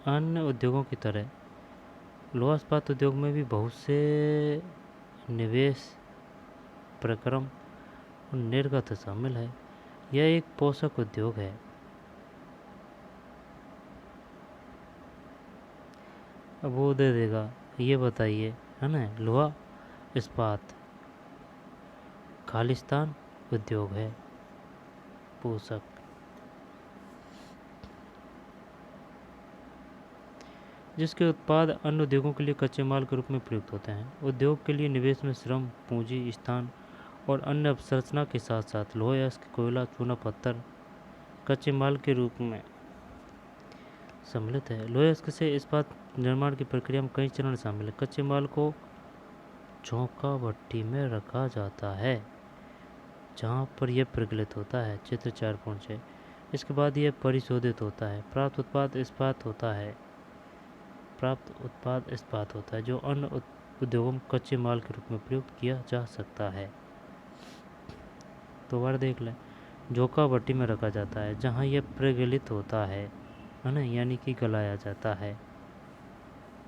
अन्य उद्योगों की तरह लोहा इस्पात उद्योग में भी बहुत से निवेश, प्रक्रम और निर्गत शामिल है। यह एक पोषक उद्योग है। अब वो दे देगा। ये बताइए है ना, लोहा इस्पात खालिस्तान उद्योग है पोषक। जिसके उत्पाद अन्य उद्योगों के लिए कच्चे माल के रूप में प्रयुक्त होते हैं। उद्योग के लिए निवेश में श्रम, पूंजी, स्थान और अन्य अवसंरचना के साथ साथ लोहा, अयस्क, कोयला, चूना पत्थर कच्चे माल के रूप में सम्मिलित है। लोहा अयस्क से इस्पात निर्माण की प्रक्रिया में कई चरण शामिल है। कच्चे माल को झोंका भट्टी में रखा जाता है जहाँ पर यह प्रज्वलित होता है, चित्र 4.6। इसके बाद यह परिशोधित होता है। प्राप्त उत्पाद इस्पात होता है जो अन्य उद्योगों में कच्चे माल के रूप में प्रयुक्त किया जा सकता है। दोबारा देख लें। झोंका भट्टी में रखा जाता है जहाँ यह प्रज्वलित होता है ना, यानी कि गलाया जाता है।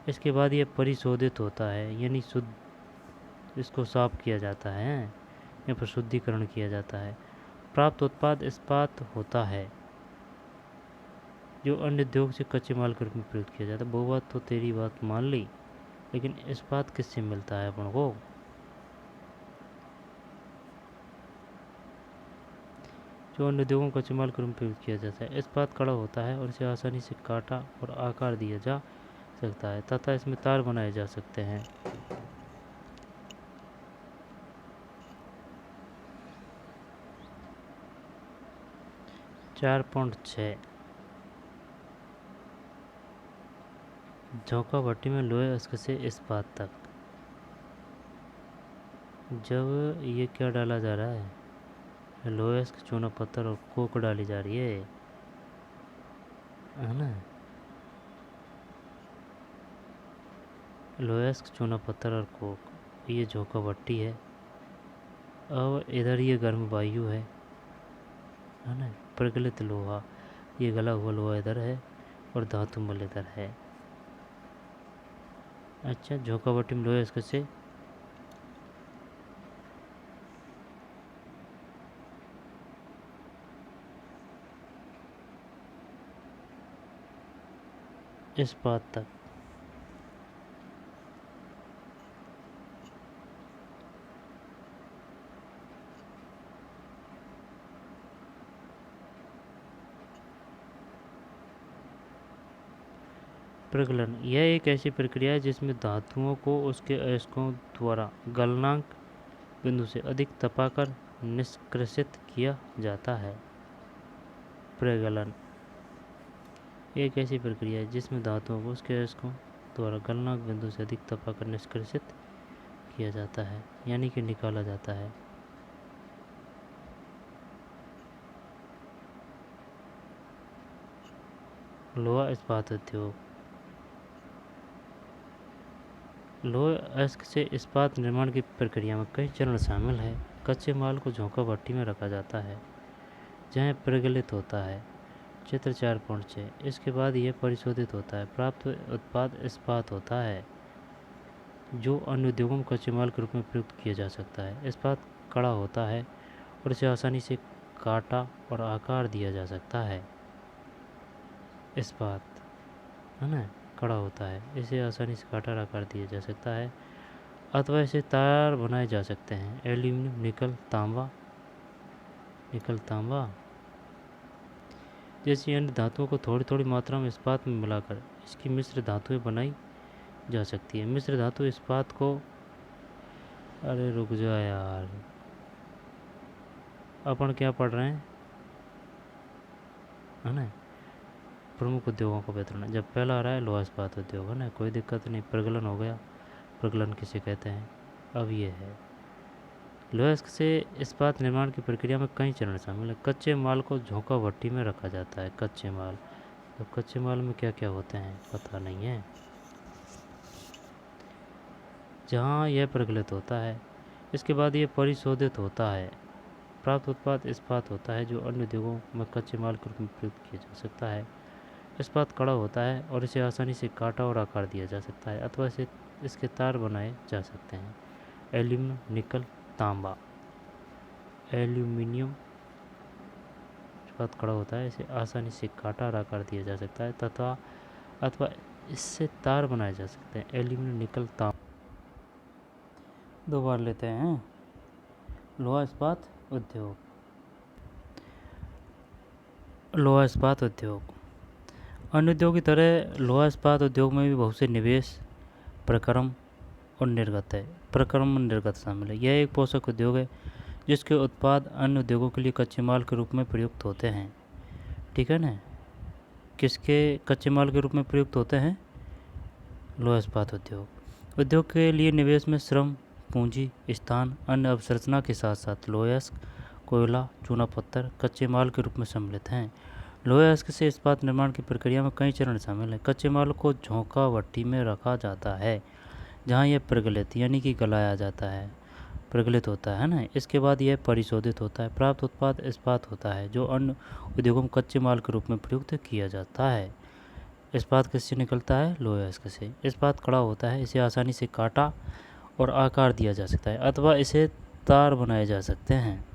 इसके बाद यह परिशोधित होता है यानी शुद्ध, इसको साफ किया जाता है या प्रशुद्धिकरण किया जाता है। प्राप्त उत्पाद इस्पात होता है जो अन्य उद्योग से कच्चे माल के रूप में प्रयुक्त किया जाता है। वो बात तो तेरी बात मान ली, लेकिन इस्पात किससे मिलता है अपन को? जो अन्य उद्योगों में कच्चे माल के रूप में प्रयुक्त किया जाता है। इस्पात कड़ा होता है और इसे आसानी से काटा और आकार दिया जा सकता है तथा इसमें तार बनाए जा सकते हैं। चार पॉइंट 6 झोंका भट्टी में लोहे अयस्क से इस्पात तक। जब ये क्या डाला जा रहा है, लोहे अयस्क, चूना पत्थर और कोक डाली जा रही है ना। लोहे अयस्क, चूना पत्थर और कोक, ये झोंका भट्टी है। अब इधर ये गर्म वायु है ना। प्रज्वलित लोहा, ये गला हुआ लोहा इधर है और धातु मल इधर है। अच्छा, झोंका भट्टी में लोहे अयस्क से इस्पात तक। प्रगलन, यह एक ऐसी प्रक्रिया है जिसमें धातुओं को उसके अयस्कों द्वारा गलनांक बिंदु से अधिक तपाकर निष्कर्षित किया जाता है। प्रगलन एक ऐसी प्रक्रिया है जिसमें धातुओं को उसके अयस्कों द्वारा गलनांक बिंदु से अधिक तपाकर निष्कर्षित किया जाता है, यानी कि निकाला जाता है। लोहा इस्पात उद्योग। लोहे अयस्क से इस्पात निर्माण की प्रक्रिया में कई चरण शामिल है। कच्चे माल को झोंका भट्टी में रखा जाता है जहाँ प्रज्वलित होता है, चित्र 4.6। इसके बाद यह परिशोधित होता है। प्राप्त उत्पाद इस्पात होता है जो अन्य उद्योगों में कच्चे माल के रूप में प्रयुक्त किया जा सकता है। इस्पात कड़ा होता है और इसे आसानी से काटा और आकार दिया जा सकता है। इस्पात है ना, कड़ा होता है, इसे आसानी से काटा और आकार दिया जा सकता है अथवा इसे तार बनाए जा सकते हैं। एल्यूमिनियम, निकल, तांबा जैसी अन्य धातुओं को थोड़ी थोड़ी मात्रा में इस्पात में मिलाकर इसकी मिश्र धातुएं बनाई जा सकती है। मिश्र धातु इस्पात को, अरे रुक जा यार, अपन क्या पढ़ रहे हैं है ना। प्रमुख उद्योगों का वितरण, जब पहला आ रहा है लोहा इस्पात उद्योग है ना, कोई दिक्कत नहीं। प्रगलन हो गया, प्रगलन किसे कहते हैं। अब ये है लोहा अयस्क से इस्पात निर्माण की प्रक्रिया में कई चरण शामिल है। कच्चे माल को झोंका भट्टी में रखा जाता है। कच्चे माल, अब कच्चे माल में क्या क्या होते हैं पता नहीं है, जहाँ यह प्रज्वलित होता है। इसके बाद यह परिशोधित होता है। प्राप्त उत्पाद इस्पात होता है जो अन्य उद्योगों में कच्चे माल के रूप में प्रयुक्त किया जा सकता है। इस्पात कड़ा होता है और इसे आसानी से काटा और आकार दिया जा सकता है अथवा इसके तार बनाए जा सकते हैं। एल्यूमिनियम, निकल, तांबा। एल्यूमिनियम इस्पात कड़ा होता है, इसे आसानी से काटा और आकार दिया जा सकता है तथा अथवा इससे तार बनाए जा सकते हैं। एल्यूमिनियम, निकल, तांबा। दो बार लेते हैं। लोहा इस्पात उद्योग। लोहा इस्पात उद्योग। अन्य उद्योग की तरह लोहा इस्पात उद्योग में भी बहुत से निवेश, प्रक्रम और निर्गत है। प्रक्रम और निर्गत शामिल है। यह एक पोषक उद्योग है जिसके उत्पाद अन्य उद्योगों के लिए कच्चे माल के रूप में प्रयुक्त होते हैं। ठीक है ना। किसके कच्चे माल के रूप में प्रयुक्त होते हैं? लोहा इस्पात उद्योग। उद्योग के लिए निवेश में श्रम, पूंजी, स्थान, अन्य अवसंरचना के साथ साथ लोहा, कोयला, चूना पत्थर कच्चे माल के रूप में सम्मिलित हैं। लोहा से इस्पात निर्माण की प्रक्रिया में कई चरण शामिल हैं। कच्चे माल को झोंका भट्टी में रखा जाता है जहाँ यह प्रगलित यानी कि गलाया जाता है, प्रगलित होता है ना। इसके बाद यह परिशोधित होता है। प्राप्त उत्पाद इस्पात होता है जो अन्य उद्योगों में कच्चे माल के रूप में प्रयुक्त किया जाता है। इस्पात किससे निकलता है? लोहा से। इस्पात कड़ा होता है, इसे आसानी से काटा और आकार दिया जा सकता है अथवा इसे तार बनाए जा सकते हैं।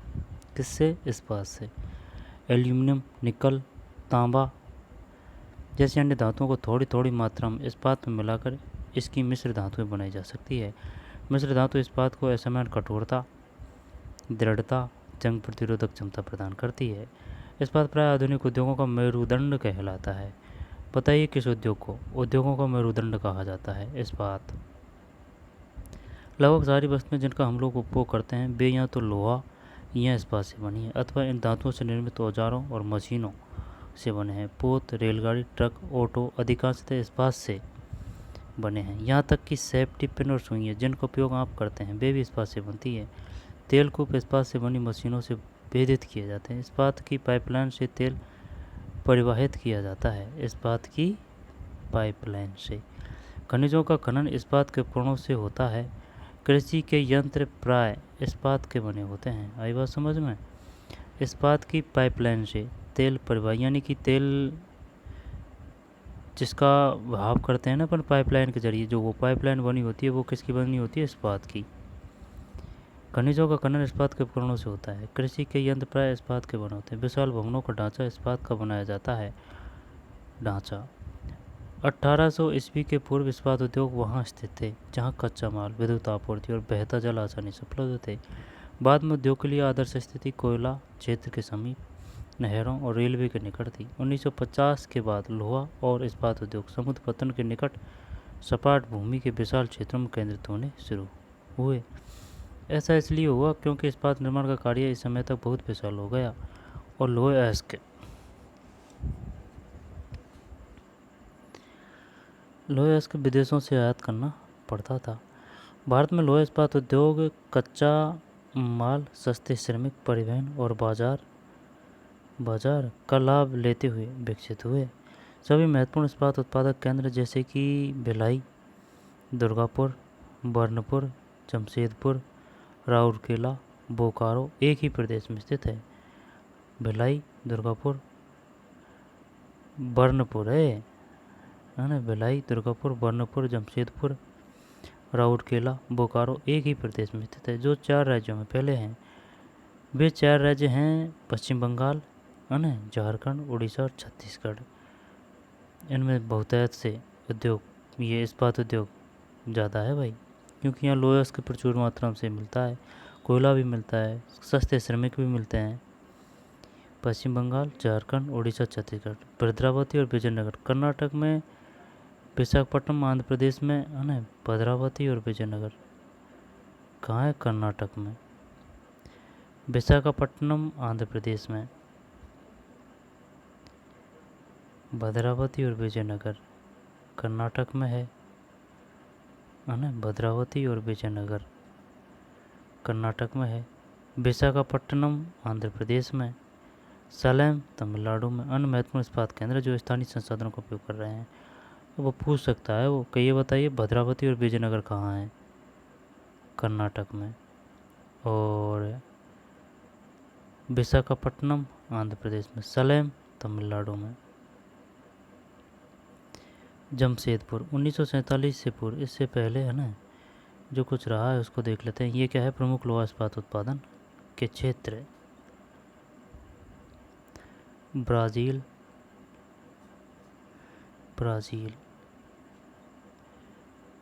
किससे? इस्पात से। एल्यूमिनियम, निकल, तांबा जैसी अन्य धातुओं को थोड़ी थोड़ी मात्रा में इस्पात में मिलाकर इसकी मिश्र धातुएं बनाई जा सकती है। मिश्र धातु इस्पात को असमान कठोरता, दृढ़ता, जंग प्रतिरोधक क्षमता प्रदान करती है। इस्पात प्राय आधुनिक उद्योगों का मेरुदंड कहलाता है। बताइए किस उद्योग को उद्योगों का मेरुदंड कहा जाता है? इस्पात। लगभग सारी वस्तुएं जिनका हम लोग उपयोग करते हैं वे या तो लोहा या इस्पात से बनी है अथवा इन धातुओं से निर्मित औजारों और मशीनों से बने हैं। पोत, रेलगाड़ी, ट्रक, ऑटो अधिकांशतः इस्पात से बने हैं। यहाँ तक कि सेफ्टी पिन और सुइयाँ जिनका उपयोग आप करते हैं वे भी इस्पात से बनती है। तेल कूप इस्पात से बनी मशीनों से भेदित किए जाते हैं। इस्पात की पाइपलाइन से तेल परिवहित किया जाता है। इस्पात की पाइपलाइन से। खनिजों का खनन इस्पात के उपकरणों से होता है। कृषि के यंत्र प्राय इस्पात के बने होते हैं। आई बात समझ में? इस्पात की पाइपलाइन से तेल परिवहन यानी कि तेल जिसका भाव करते हैं ना अपन पाइपलाइन के जरिए, जो वो पाइपलाइन बनी होती है वो किसकी बनी होती है? इस्पात की। खनिजों का खनन इस्पात के उपकरणों से होता है। कृषि के यंत्र प्राय इस्पात के बने होते हैं। विशाल भवनों का ढांचा इस्पात का बनाया जाता है। ढांचा 1800 ईस्वी के पूर्व इस्पात उद्योग वहाँ स्थित थे जहाँ कच्चा माल, विद्युत आपूर्ति और बहता जल आसानी से उपलब्ध थे। बाद में उद्योग के लिए आदर्श स्थिति कोयला क्षेत्र के समीप, नहरों और रेलवे के निकट थी। 1950 के बाद लोहा और इस्पात उद्योग समुद्र पतन के निकट सपाट भूमि के विशाल क्षेत्रों में केंद्रित होने शुरू हुए। ऐसा इसलिए हुआ क्योंकि इस्पात निर्माण का कार्य इस समय तक बहुत विशाल हो गया और लोहा के विदेशों से आयात करना पड़ता था। भारत में लोहा इस्पात उद्योग कच्चा माल, सस्ते श्रमिक, परिवहन और बाजार का लाभ लेते हुए विकसित हुए। सभी महत्वपूर्ण इस्पात उत्पादक केंद्र जैसे कि भिलाई, दुर्गापुर, बर्नपुर, जमशेदपुर, राउरकेला, बोकारो एक ही प्रदेश में स्थित है। भिलाई, दुर्गापुर, बर्नपुर है ना। भिलाई, दुर्गापुर, बर्नपुर, जमशेदपुर, राउरकेला, बोकारो एक ही प्रदेश में स्थित है। जो 4 राज्यों में फैले हैं वे 4 राज्य हैं पश्चिम बंगाल, है ना, झारखंड, उड़ीसा और छत्तीसगढ़। इनमें बहुतायत से उद्योग ये इस्पात उद्योग ज़्यादा है भाई, क्योंकि यहाँ लोहा की प्रचुर मात्रा से मिलता है, कोयला भी मिलता है, सस्ते श्रमिक भी मिलते हैं। पश्चिम बंगाल, झारखंड, उड़ीसा, छत्तीसगढ़। भद्रावती और विजयनगर कर्नाटक में, विशाखापट्टनम आंध्र प्रदेश में, है ना। भद्रावती और विजयनगर कहाँ है? कर्नाटक में। विशाखापट्टनम आंध्र प्रदेश में, भद्रावती और विजयनगर कर्नाटक में है ना। भद्रावती और विजयनगर कर्नाटक में है। विशाखापट्टनम आंध्र प्रदेश में, सलेम तमिलनाडु में। अन्य महत्वपूर्ण इस्पात केंद्र जो स्थानीय संसाधनों का उपयोग कर रहे हैं। वो पूछ सकता है वो कि ये बताइए भद्रावती और विजयनगर कहाँ है? कर्नाटक में। और विशाखापट्टनम आंध्र प्रदेश में, सलेम तमिलनाडु में। जमशेदपुर 1947 से पूर्व, इससे पहले है ना जो कुछ रहा है उसको देख लेते हैं। ये क्या है? प्रमुख लोहा इस्पात उत्पादन के क्षेत्र। ब्राज़ील,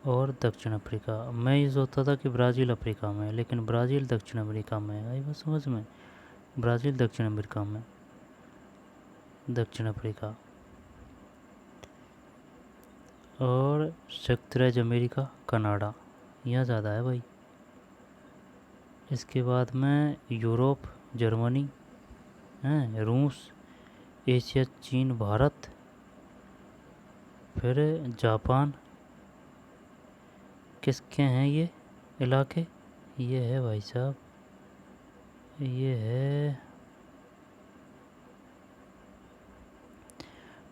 और दक्षिण अफ्रीका। मैं ये सोचता था कि ब्राज़ील अफ्रीका में है, लेकिन ब्राज़ील दक्षिण अमेरिका में है। आई बात समझ में? ब्राज़ील दक्षिण अमेरिका में, दक्षिण अफ्रीका। और संयुक्त राज्य अमेरिका, कनाडा, यहाँ ज़्यादा है भाई। इसके बाद में यूरोप, जर्मनी हैं, रूस, एशिया, चीन, भारत, फिर जापान। किसके हैं ये इलाके? ये है भाई साहब, ये है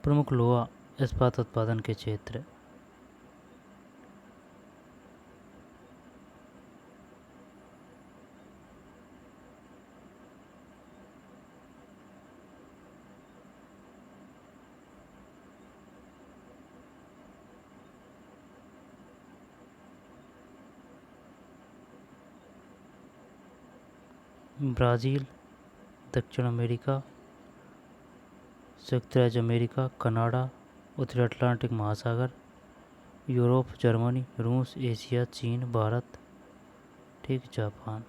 प्रमुख लोहा इस्पात उत्पादन के क्षेत्र। ब्राज़ील, दक्षिण अमेरिका, संयुक्त राज्य अमेरिका, कनाडा, उत्तरी अटलांटिक महासागर, यूरोप, जर्मनी, रूस, एशिया, चीन, भारत, ठीक, जापान।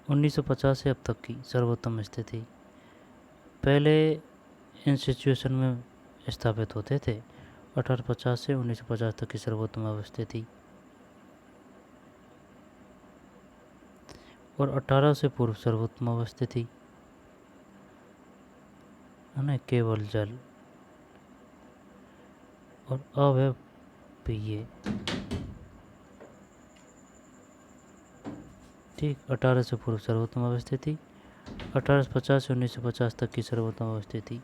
1950 से अब तक की सर्वोत्तम स्थिति। पहले इन सिचुएशन में स्थापित होते थे। 1850 से 1950 तक की सर्वोत्तम अवस्थिति। और 18 से पूर्व सर्वोत्तम अवस्थिति है ना, केवल जल। और अब है ये, ठीक, 18 से पूर्व सर्वोत्तम अवस्थिति, 1850 से 1950 तक की सर्वोत्तम अवस्थिति।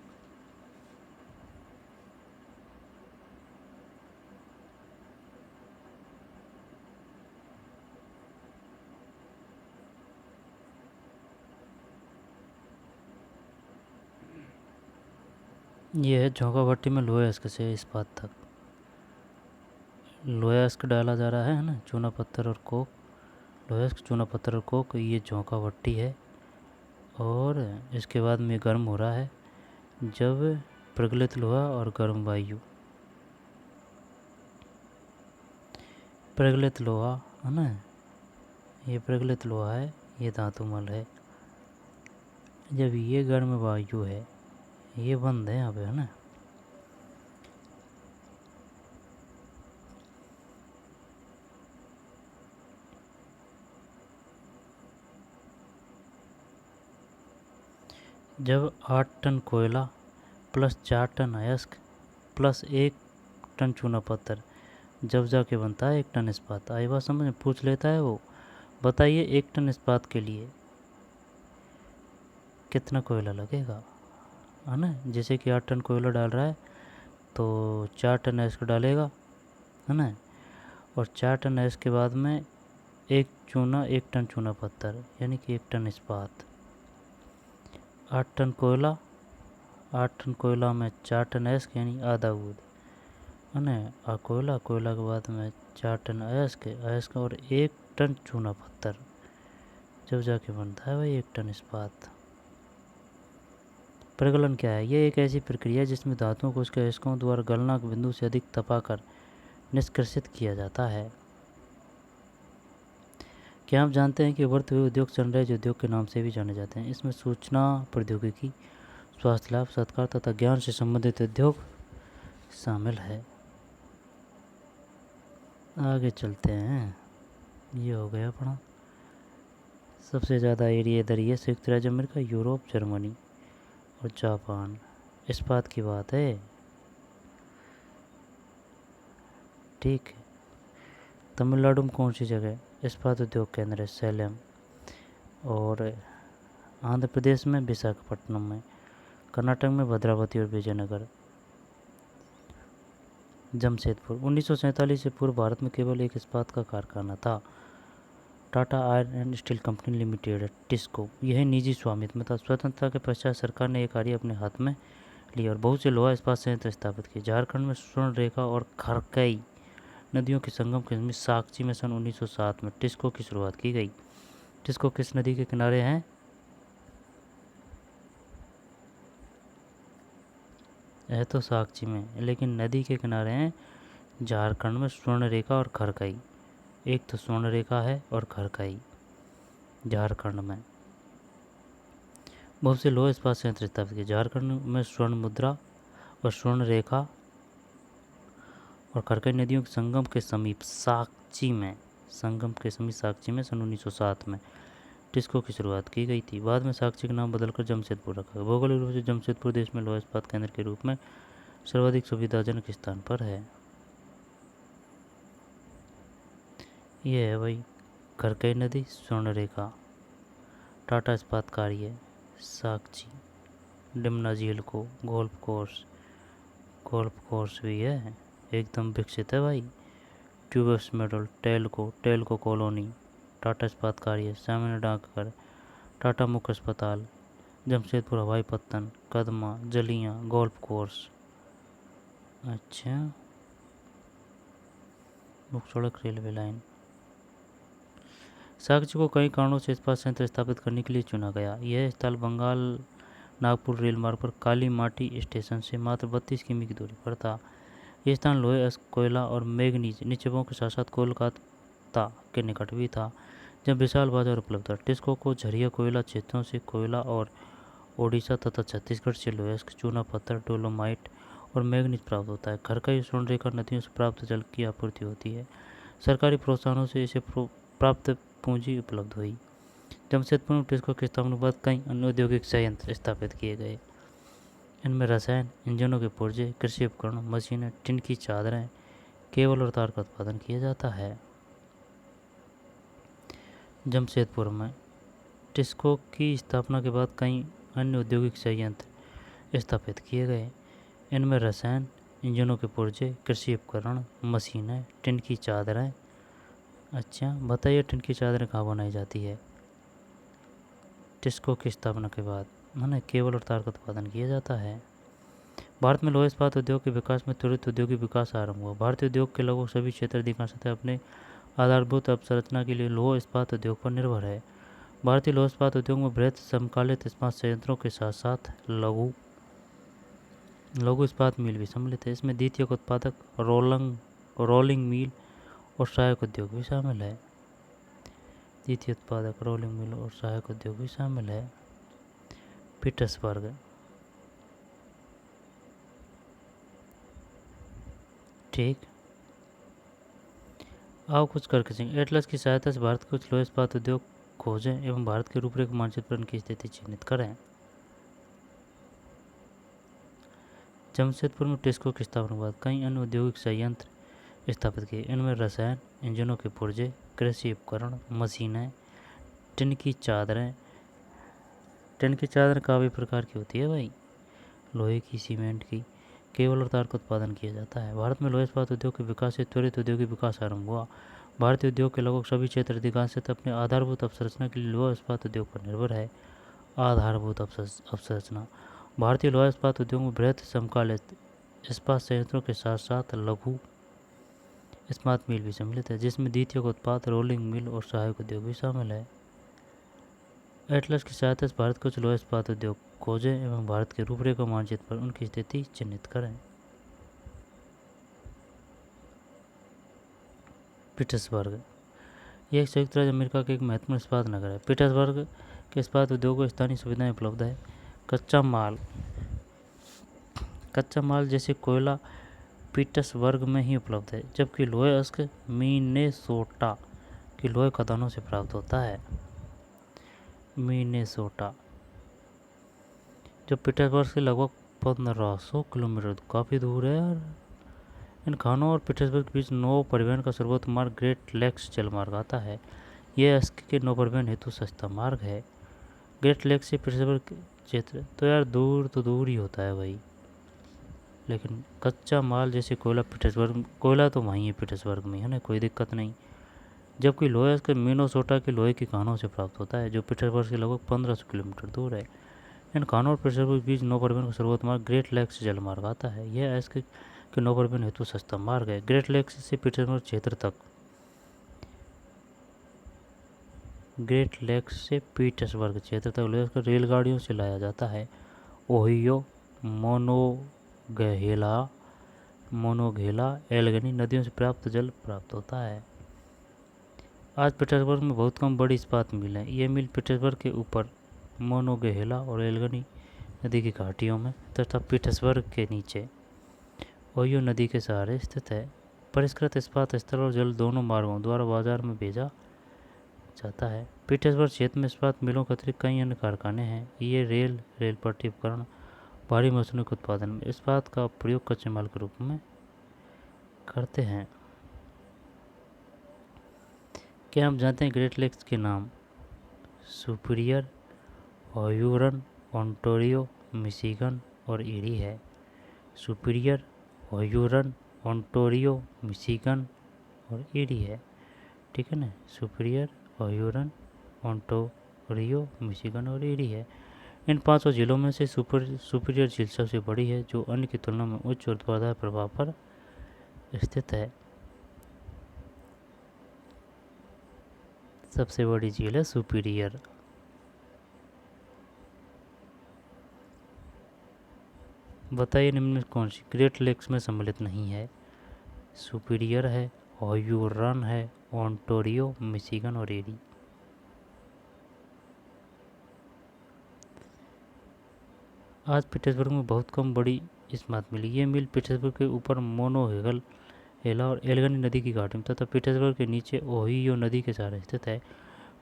ये है झोंका भट्टी में लोहे अयस्क से इस्पात तक। लोहे अयस्क डाला जा रहा है ना, चूना पत्थर और कोक। लोहे अयस्क, चूना पत्थर और कोक, ये झोंका भट्टी है। और इसके बाद में गर्म हो रहा है जब प्रज्वलित लोहा और गर्म वायु, प्रज्वलित लोहा है ना, ये प्रज्वलित लोहा है, ये धातुमल है। जब ये गर्म वायु है, ये बंद है यहाँ पे है ना, जब 8 टन कोयला प्लस 4 टन अयस्क प्लस 1 टन चूना पत्थर जब जाके बनता है 1 टन इस्पात। आई बात समझ में? पूछ लेता है वो, बताइए 1 टन इस्पात के लिए कितना कोयला लगेगा, है ना। जैसे कि 8 टन कोयला डाल रहा है तो 4 टन अयस्क डालेगा, है ना। और 4 टन अयस्क के बाद में 1 टन चूना पत्थर, यानी कि 1 टन इस्पात। 8 टन कोयला, 8 टन कोयला में 4 टन अयस्क, यानी आधा ऊद, है ना। और कोयला के बाद में 4 टन अयस्क और 1 टन चूना पत्थर, जब जाके बनता है भाई 1 टन इस्पात। प्रगलन क्या है? यह एक ऐसी प्रक्रिया है जिसमें धातुओं को उसके अयस्कों द्वारा गलनांक बिंदु से अधिक तपाकर निष्कर्षित किया जाता है। क्या आप जानते हैं कि उभरते हुए उद्योग सनराइज उद्योग के नाम से भी जाने जाते हैं? इसमें सूचना प्रौद्योगिकी, स्वास्थ्य लाभ, सत्कार तथा ज्ञान से संबंधित उद्योग शामिल है। आगे चलते हैं। ये हो गया अपना सबसे ज़्यादा एरिया इधर ही है, संयुक्त राज्य अमेरिका, यूरोप, जर्मनी और जापान। इस्पात की बात है, ठीक है। तमिलनाडु में कौन सी जगह इस्पात उद्योग केंद्र है? सैलम। और आंध्र प्रदेश में विशाखापट्टनम में। कर्नाटक में भद्रावती और विजयनगर। जमशेदपुर। 1947 से पूर्व भारत में केवल एक इस्पात का कारखाना था, Tata iron and steel company limited, TISCO. यह निजी स्वामित्व में था। स्वतंत्रता के पश्चात सरकार ने एक कार्य अपने हाथ में ली और बहुत से लोहा इस्पात संयंत्र स्थापित किए। झारखंड में स्वर्ण रेखा और खरकई नदियों के संगम के में साक्षी में सन 1907 में टिस्को की शुरुआत की गई। टिस्को किस नदी के किनारे हैं? है तो साक्षी में, लेकिन नदी के किनारे हैं झारखंड में स्वर्णरेखा और खरकई। एक तो स्वर्णरेखा है और खरकई झारखंड में। बहुत से लौह इस्पात संयंत्र स्थापित किए झारखंड में। स्वर्ण मुद्रा और स्वर्ण रेखा और खरकई नदियों के संगम के समीप साक्षी में सन 1907 में टिस्को की शुरुआत की गई थी। बाद में साक्षी का नाम बदलकर जमशेदपुर रखा गया। भौगोलिक रूप से जमशेदपुर देश में लौह इस्पात केंद्र के रूप में सर्वाधिक सुविधाजनक स्थान पर है। यह है भाई खरकई नदी, स्वर्णरेखा, टाटा इस्पात कार्य, साक्षी, डिमना झील को गोल्फ कोर्स भी है, एकदम विकसित है भाई। ट्यूबस मेडल, टेलको कॉलोनी, टाटा इस्पात कार्य, सामान्य डाकघर, टाटा मुख्य अस्पताल, जमशेदपुर हवाई पत्तन, कदमा, जलियां, गोल्फ कोर्स। अच्छा, मुख्य सड़क, रेलवे लाइन। साक्षी को कई कारणों से इस्पात संयंत्र स्थापित करने के लिए चुना गया। यह स्थल बंगाल नागपुर रेल मार्ग पर काली माटी स्टेशन से मात्र 32 किमी की दूरी पर था। यह स्थान लोहे, कोयला और मैग्नीज निक्षेपों के साथ साथ कोलकाता के निकट भी था, जब विशाल बाजार उपलब्ध था। टिस्को को झरिया कोयला क्षेत्रों से कोयला और ओडिशा तथा छत्तीसगढ़ से लोहे, चूना पत्थर, डोलोमाइट और मैग्नीज प्राप्त होता है। खरकई स्वर्णरेखा नदियों से प्राप्त जल की आपूर्ति होती है। सरकारी प्रोत्साहनों से इसे प्राप्त पूंजी उपलब्ध हुई। जमशेदपुर में टिस्को की स्थापना के बाद कई अन्य औद्योगिक संयंत्र स्थापित किए गए। इनमें रसायन, इंजनों के पुर्जे, कृषि उपकरण, मशीनें, टिन की चादरें, केबल और तार का उत्पादन किया जाता है। जमशेदपुर में टिस्को की स्थापना के बाद कई अन्य औद्योगिक संयंत्र स्थापित किए गए। इनमें रसायन, इंजनों के पुर्जे, कृषि उपकरण, मशीनें, टिन की चादरें। अच्छा, बताइए टिन की चादरें कहाँ बनाई जाती है? टिस्को की स्थापना के बाद मैंने केबल और तार का उत्पादन किया जाता है। भारत में लौह इस्पात उद्योग के विकास में त्वरित औद्योगिक विकास आरंभ हुआ। भारतीय उद्योग के लगभग सभी क्षेत्र अधिकांशतः अपने आधारभूत अवसंरचना के लिए लौह इस्पात उद्योग पर निर्भर है। भारतीय लौह इस्पात उद्योग में बृहत समकालिक इस्पात संयंत्रों के साथ साथ लघु इस्पात मिल भी सम्मिलित है। इसमें द्वितीयक उत्पादक, रोलिंग मिल और सहायक उद्योग भी शामिल है। द्वितीय उत्पादक, रोलिंग मिल और सहायक उद्योग भी शामिल है। पीटर्सबर्ग, ठीक। आओ कुछ करके सीखें। एटलस की सहायता से भारत के कुछ लौह इस्पात उद्योग खोजें एवं भारत के रूपरेखा मानचित्र पर उनकी स्थिति चिन्हित करें। जमशेदपुर में टिस्को की स्थापना के बाद कई अन्य औद्योगिक संयंत्र स्थापित किए। इनमें रसायन, इंजनों के पुर्जे, कृषि उपकरण, मशीनें, टिन की चादरें काफ़ी प्रकार की होती है भाई, लोहे की, सीमेंट की, केबल और तार का उत्पादन किया जाता है। भारत में लौह इस्पात उद्योग के विकास से त्वरित औद्योगिक विकास आरंभ हुआ। भारतीय उद्योग के लगभग सभी क्षेत्र अधिकांशतः अपने आधारभूत अवसंरचना के लिए लौह इस्पात उद्योग पर निर्भर है। आधारभूत अवसंरचना। भारतीय लौह इस्पात उद्योग में बृहत समकालिक इस्पात संयंत्रों के साथ साथ लघु इस्पात मिल भी सम्मिलित है, जिसमें द्वितीयक उत्पाद, रोलिंग मिल और सहायक उद्योग भी शामिल है। एटलस की सहायता से भारत के कुछ लौह इस्पात उद्योग खोजें एवं भारत के रूपरेखा मानचित्र पर उनकी स्थिति चिन्हित करें। पीटर्सबर्ग, यह संयुक्त राज्य अमेरिका का एक महत्वपूर्ण इस्पात नगर है। पीटर्सबर्ग के इस्पात उद्योगों को स्थानीय सुविधाएं उपलब्ध है। कच्चा माल जैसे कोयला पीटर्सबर्ग में ही उपलब्ध है, जबकि लोहे अयस्क मिनेसोटा की लोहे खदानों से प्राप्त होता है। मिनेसोटा, जो पीटर्सबर्ग से लगभग 1500 किलोमीटर काफ़ी दूर है यार। इन खानों और पीटर्सबर्ग के बीच नौ परिवहन का सर्वोत्तम मार्ग ग्रेट लेक्स जलमार्ग आता है। यह अयस्क के नौ परिवहन हेतु सस्ता मार्ग है। ग्रेट लेक्स से पीटर्सबर्ग क्षेत्र तो यार दूर ही होता है भाई, लेकिन कच्चा माल जैसे कोयला तो वहीं है पीटर्सबर्ग में, है ना, कोई दिक्कत नहीं। जबकि लोहे के मिनेसोटा के लोहे की खानों से प्राप्त होता है, जो पीटर्सबर्ग से लगभग 1500 किलोमीटर दूर है। इन खानों और पीटर्सबर्ग के बीच नौ परिवहन का सर्वोत्तम मार्ग ग्रेट लेक्स जलमार्ग आता है। यह अयस्क के नौ परिवहन हेतु सस्ता मार्ग है। ग्रेट लेक्स से पीटर्सबर्ग क्षेत्र तक लोहे को रेलगाड़ियों से लाया जाता है। ओहियो, मोनोगहेला, एल्गनी नदियों से प्राप्त जल प्राप्त होता है। आज पीटर्सबर्ग में बहुत कम बड़ी इस्पात मिल है। ये मिल पीटर्सबर्ग के ऊपर मोनोगहेला और एल्गनी नदी की घाटियों में तथा पीटर्सबर्ग के नीचे ओहियो नदी के सहारे स्थित है। परिष्कृत इस्पात स्थल और जल दोनों मार्गों द्वारा बाजार में भेजा जाता है। पीटर्सबर्ग क्षेत्र में इस्पात मिलों के अतिरिक्त कई अन्य कारखाने हैं। ये रेल पट्टी उपकरण, भारी मशीनों के उत्पादन में इस्पात का प्रयोग कच्चे माल के रूप में करते हैं। क्या आप जानते हैं ग्रेट लेक्स के नाम सुपीरियर, ओह्यूरन, ओंटारियो, मिशिगन और एरी है। सुपीरियर, ओह्यूरन, ओंटारियो, मिशिगन और एरी है। ठीक है ना, सुपीरियर, ओह्यूरन, ओंटारियो, मिशिगन और एरी है। इन पांचों झीलों में से सुपीरियर झील सबसे बड़ी है, जो अन्य की तुलना में उच्च ऊर्ध्वाधर प्रभाव पर स्थित है। सबसे बड़ी झील है सुपीरियर। बताइए निम्न में कौन सी ग्रेट लेक्स में सम्मिलित नहीं है? सुपीरियर है, ओह्यूरन है, ओंटारियो, मिशिगन और एरी। आज पीटर्सबर्ग में बहुत कम बड़ी इस्पात मिली। ये मिल पीटर्सबर्ग के ऊपर मोनोगहेला और एल्गनी नदी की घाटी में तथा पीटर्सबर्ग के नीचे ओहियो नदी के सहारे स्थित है।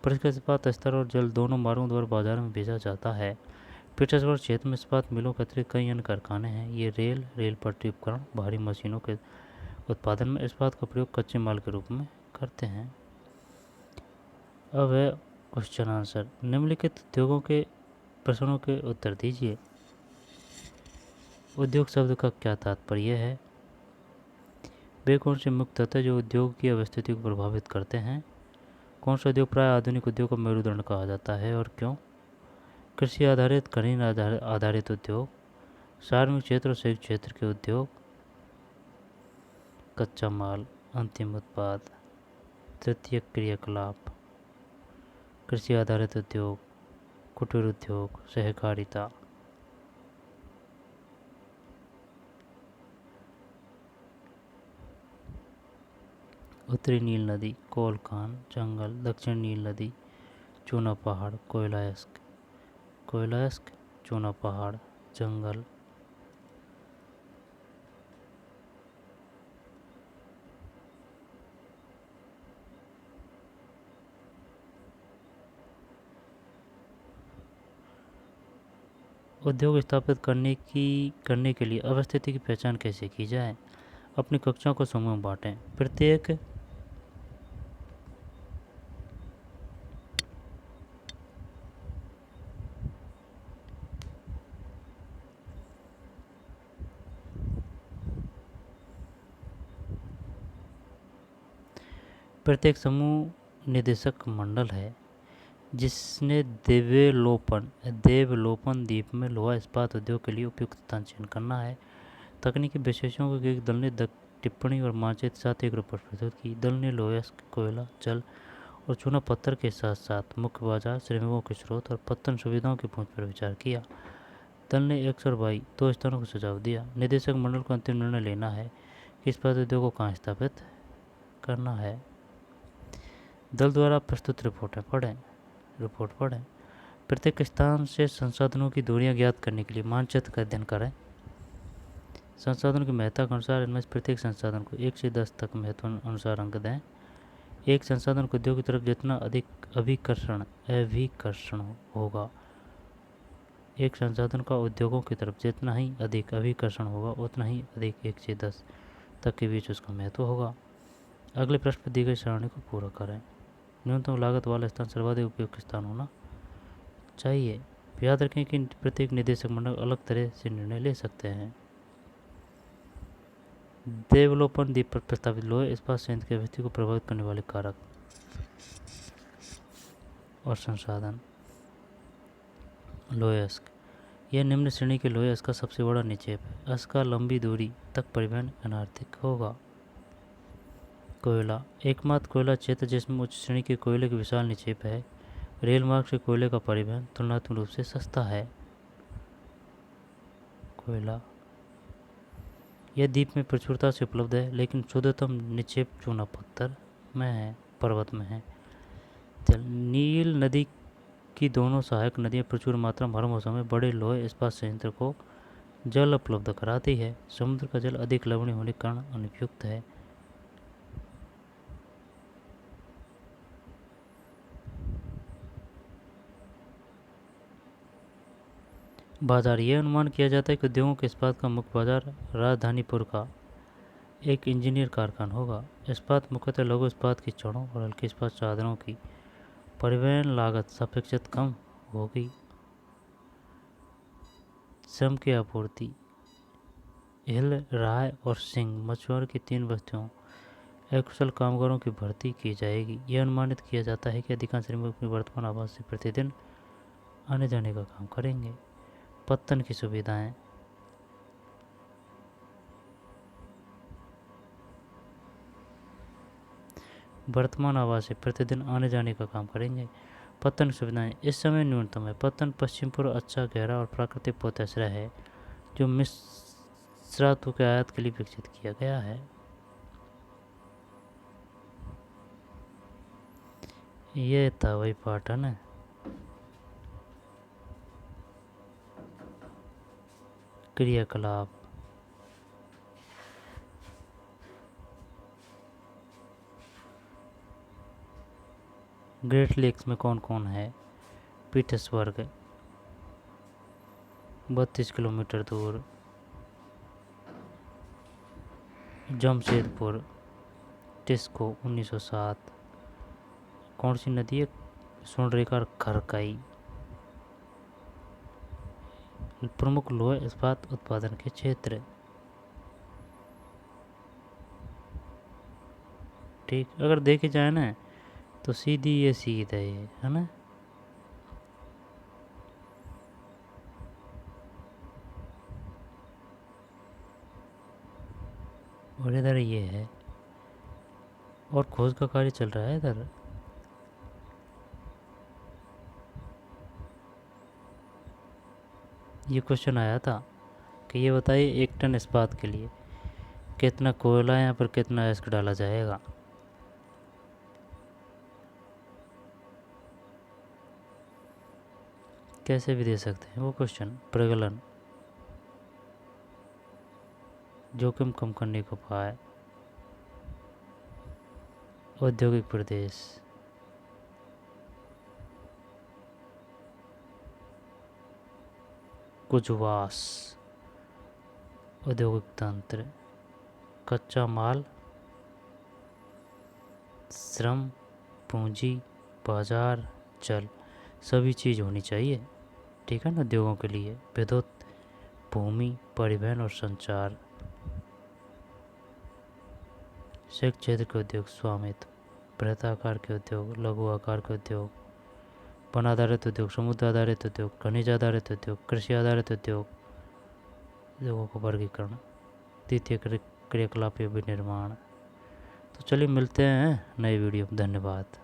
परिष्कृत इस्पात स्तर और जल दोनों मार्गों द्वारा बाजार में भेजा जाता है। पीटर्सबर्ग क्षेत्र में इस्पात मिलों के अतिरिक्त कई अन्य कारखाने हैं। ये रेल पटरी उपकरण, भारी मशीनों के उत्पादन में इस्पात का प्रयोग कच्चे माल के रूप में करते हैं। अब है क्वेश्चन आंसर। निम्नलिखित उद्योगों के प्रश्नों के उत्तर दीजिए। उद्योग शब्द का क्या तात्पर्य है? वे कौन से मुख्य तत्व जो उद्योग की अवस्थिति को प्रभावित करते हैं? कौन सा उद्योग प्राय आधुनिक उद्योग का मेरुदंड कहा जाता है और क्यों? कृषि आधारित, खनिज आधारित उद्योग, सार्वजनिक क्षेत्र और संयुक्त क्षेत्र के उद्योग, कच्चा माल, अंतिम उत्पाद, तृतीयक क्रियाकलाप, कृषि आधारित उद्योग, कुटीर उद्योग, सहकारिता। उत्तरी नील नदी, कोलकान, जंगल, दक्षिण नील नदी, चूना पहाड़, कोयलास्क, चूना पहाड़, जंगल। उद्योग स्थापित करने के लिए अवस्थिति की पहचान कैसे की जाए? अपनी कक्षाओं को समूह में बांटें। प्रत्येक समूह निदेशक मंडल है, जिसने देवलोपन द्वीप में लोहा इस्पात उद्योग के लिए उपयुक्त स्थान चयन करना है। तकनीकी विशेषज्ञों के एक दल ने टिप्पणी और मानचित्र साथ एक रिपोर्ट प्रस्तुत की। दल ने लोहा, कोयला, जल और चूना पत्थर के साथ साथ मुख्य बाजार, श्रमिकों के स्रोत और पत्तन सुविधाओं की पहुंच पर विचार किया। दल ने एक्स और वाई दो स्थानों को सुझाव दिया। निदेशक मंडल को अंतिम निर्णय लेना है कि इस्पात उद्योग को कहाँ स्थापित करना है। दल द्वारा प्रस्तुत रिपोर्ट पढ़ें। प्रत्येक स्थान से संसाधनों की दूरियां ज्ञात करने के लिए मानचित्र का अध्ययन करें। संसाधनों की महत्ता के अनुसार इनमें से प्रत्येक संसाधन को 1 से 10 तक महत्व अनुसार अंक दें। एक संसाधन को उद्योग की तरफ जितना अधिक अभिकर्षण होगा, एक संसाधन का उद्योगों की तरफ जितना ही अधिक अभिकर्षण होगा, उतना ही अधिक 1 से 10 तक के बीच उसका महत्व होगा। अगले प्रश्न पर दी गई सारणी को पूरा करें। न्यूनतम लागत वाला स्थान सर्वाधिक उपयुक्त स्थान होना चाहिए। याद रखें कि प्रत्येक निदेशक मंडल अलग तरह से निर्णय ले सकते हैं। देवलोपन द्वीप पर प्रस्तावित लोहा इस्पात संयंत्र की अवस्थिति को प्रभावित करने वाले कारक और संसाधन। लोहास्क, यह निम्न श्रेणी के लोहास्क का सबसे बड़ा निक्षेप है। अस्क का लंबी दूरी तक परिवहन अनार्थिक होगा। कोयला, एकमात्र कोयला क्षेत्र जिसमें उच्च श्रेणी के कोयले के विशाल निक्षेप है। रेल मार्ग से कोयले का परिवहन तुलनात्मक रूप से सस्ता है। कोयला। यह द्वीप में प्रचुरता से उपलब्ध है, लेकिन शुद्धतम निक्षेप चूना पत्थर में है, पर्वत में है। नील नदी की दोनों सहायक नदियां प्रचुर मात्रा में हर मौसम में बड़े लोहे इस्पात संयंत्र को जल उपलब्ध कराती है। समुद्र का जल अधिक लवणीय होने के कारण अनुपयुक्त है। बाजार, यह अनुमान किया जाता है कि उद्योगों के इस्पात का मुख्य बाजार राजधानीपुर का एक इंजीनियर कारखाना होगा। इस्पात मुख्यतः लघु इस्पात की छड़ों और हल्के इस्पात साधनों की परिवहन लागत सापेक्षत कम होगी। श्रम की आपूर्ति, हिल, राय और सिंह मछुआरों की 3 बस्तियों अकुशल कामगारों की भर्ती की जाएगी। यह अनुमानित किया जाता है कि अधिकांश श्रमिक अपनी वर्तमान आवास से प्रतिदिन आने जाने का काम करेंगे। पत्तन की सुविधाएं, वर्तमान आवास से प्रतिदिन आने जाने का काम करेंगे। पत्तन सुविधाएं इस समय न्यूनतम है। पत्तन पश्चिम पूर्व अच्छा, गहरा और प्राकृतिक पोताश्रय है जो मिश्रातु के आयात के लिए विकसित किया गया है। ये था वही पाठ है ना। क्रियाकलाप, ग्रेट लेक्स में कौन कौन है? पीटर्सबर्ग 32 किलोमीटर दूर, जमशेदपुर, टिस्को 1907। कौन सी नदी है? सोनरेखा खरकाई। प्रमुख लोहे इस्पात उत्पादन के क्षेत्र। ठीक, अगर देखे जाए ना तो सीधी ये सीध है ना। और इधर ये है, और खोज का कार्य चल रहा है इधर। ये क्वेश्चन आया था कि ये बताइए 1 टन इस्पात के लिए कितना कोयला यहाँ पर कितना एस्क डाला जाएगा। कैसे भी दे सकते हैं वो क्वेश्चन। प्रगलन, जोखिम कम करने का उपाय, औद्योगिक प्रदेश, कुजवास, औद्योगिक तंत्र, कच्चा माल, श्रम, पूंजी, बाजार, जल, सभी चीज़ होनी चाहिए। ठीक है ना। उद्योगों के लिए विद्युत, भूमि, परिवहन और संचार। संयुक्त क्षेत्र के उद्योग, स्वामित्व, बृहदाकार के उद्योग, लघु आकार के उद्योग, वन आधारित उद्योग, समुद्र आधारित उद्योग, खनिज आधारित उद्योग, कृषि आधारित उद्योग। उद्योगों का वर्गीकरण, द्वितीय क्रियाकलाप विनिर्माण। तो चलिए मिलते हैं नए वीडियो। धन्यवाद।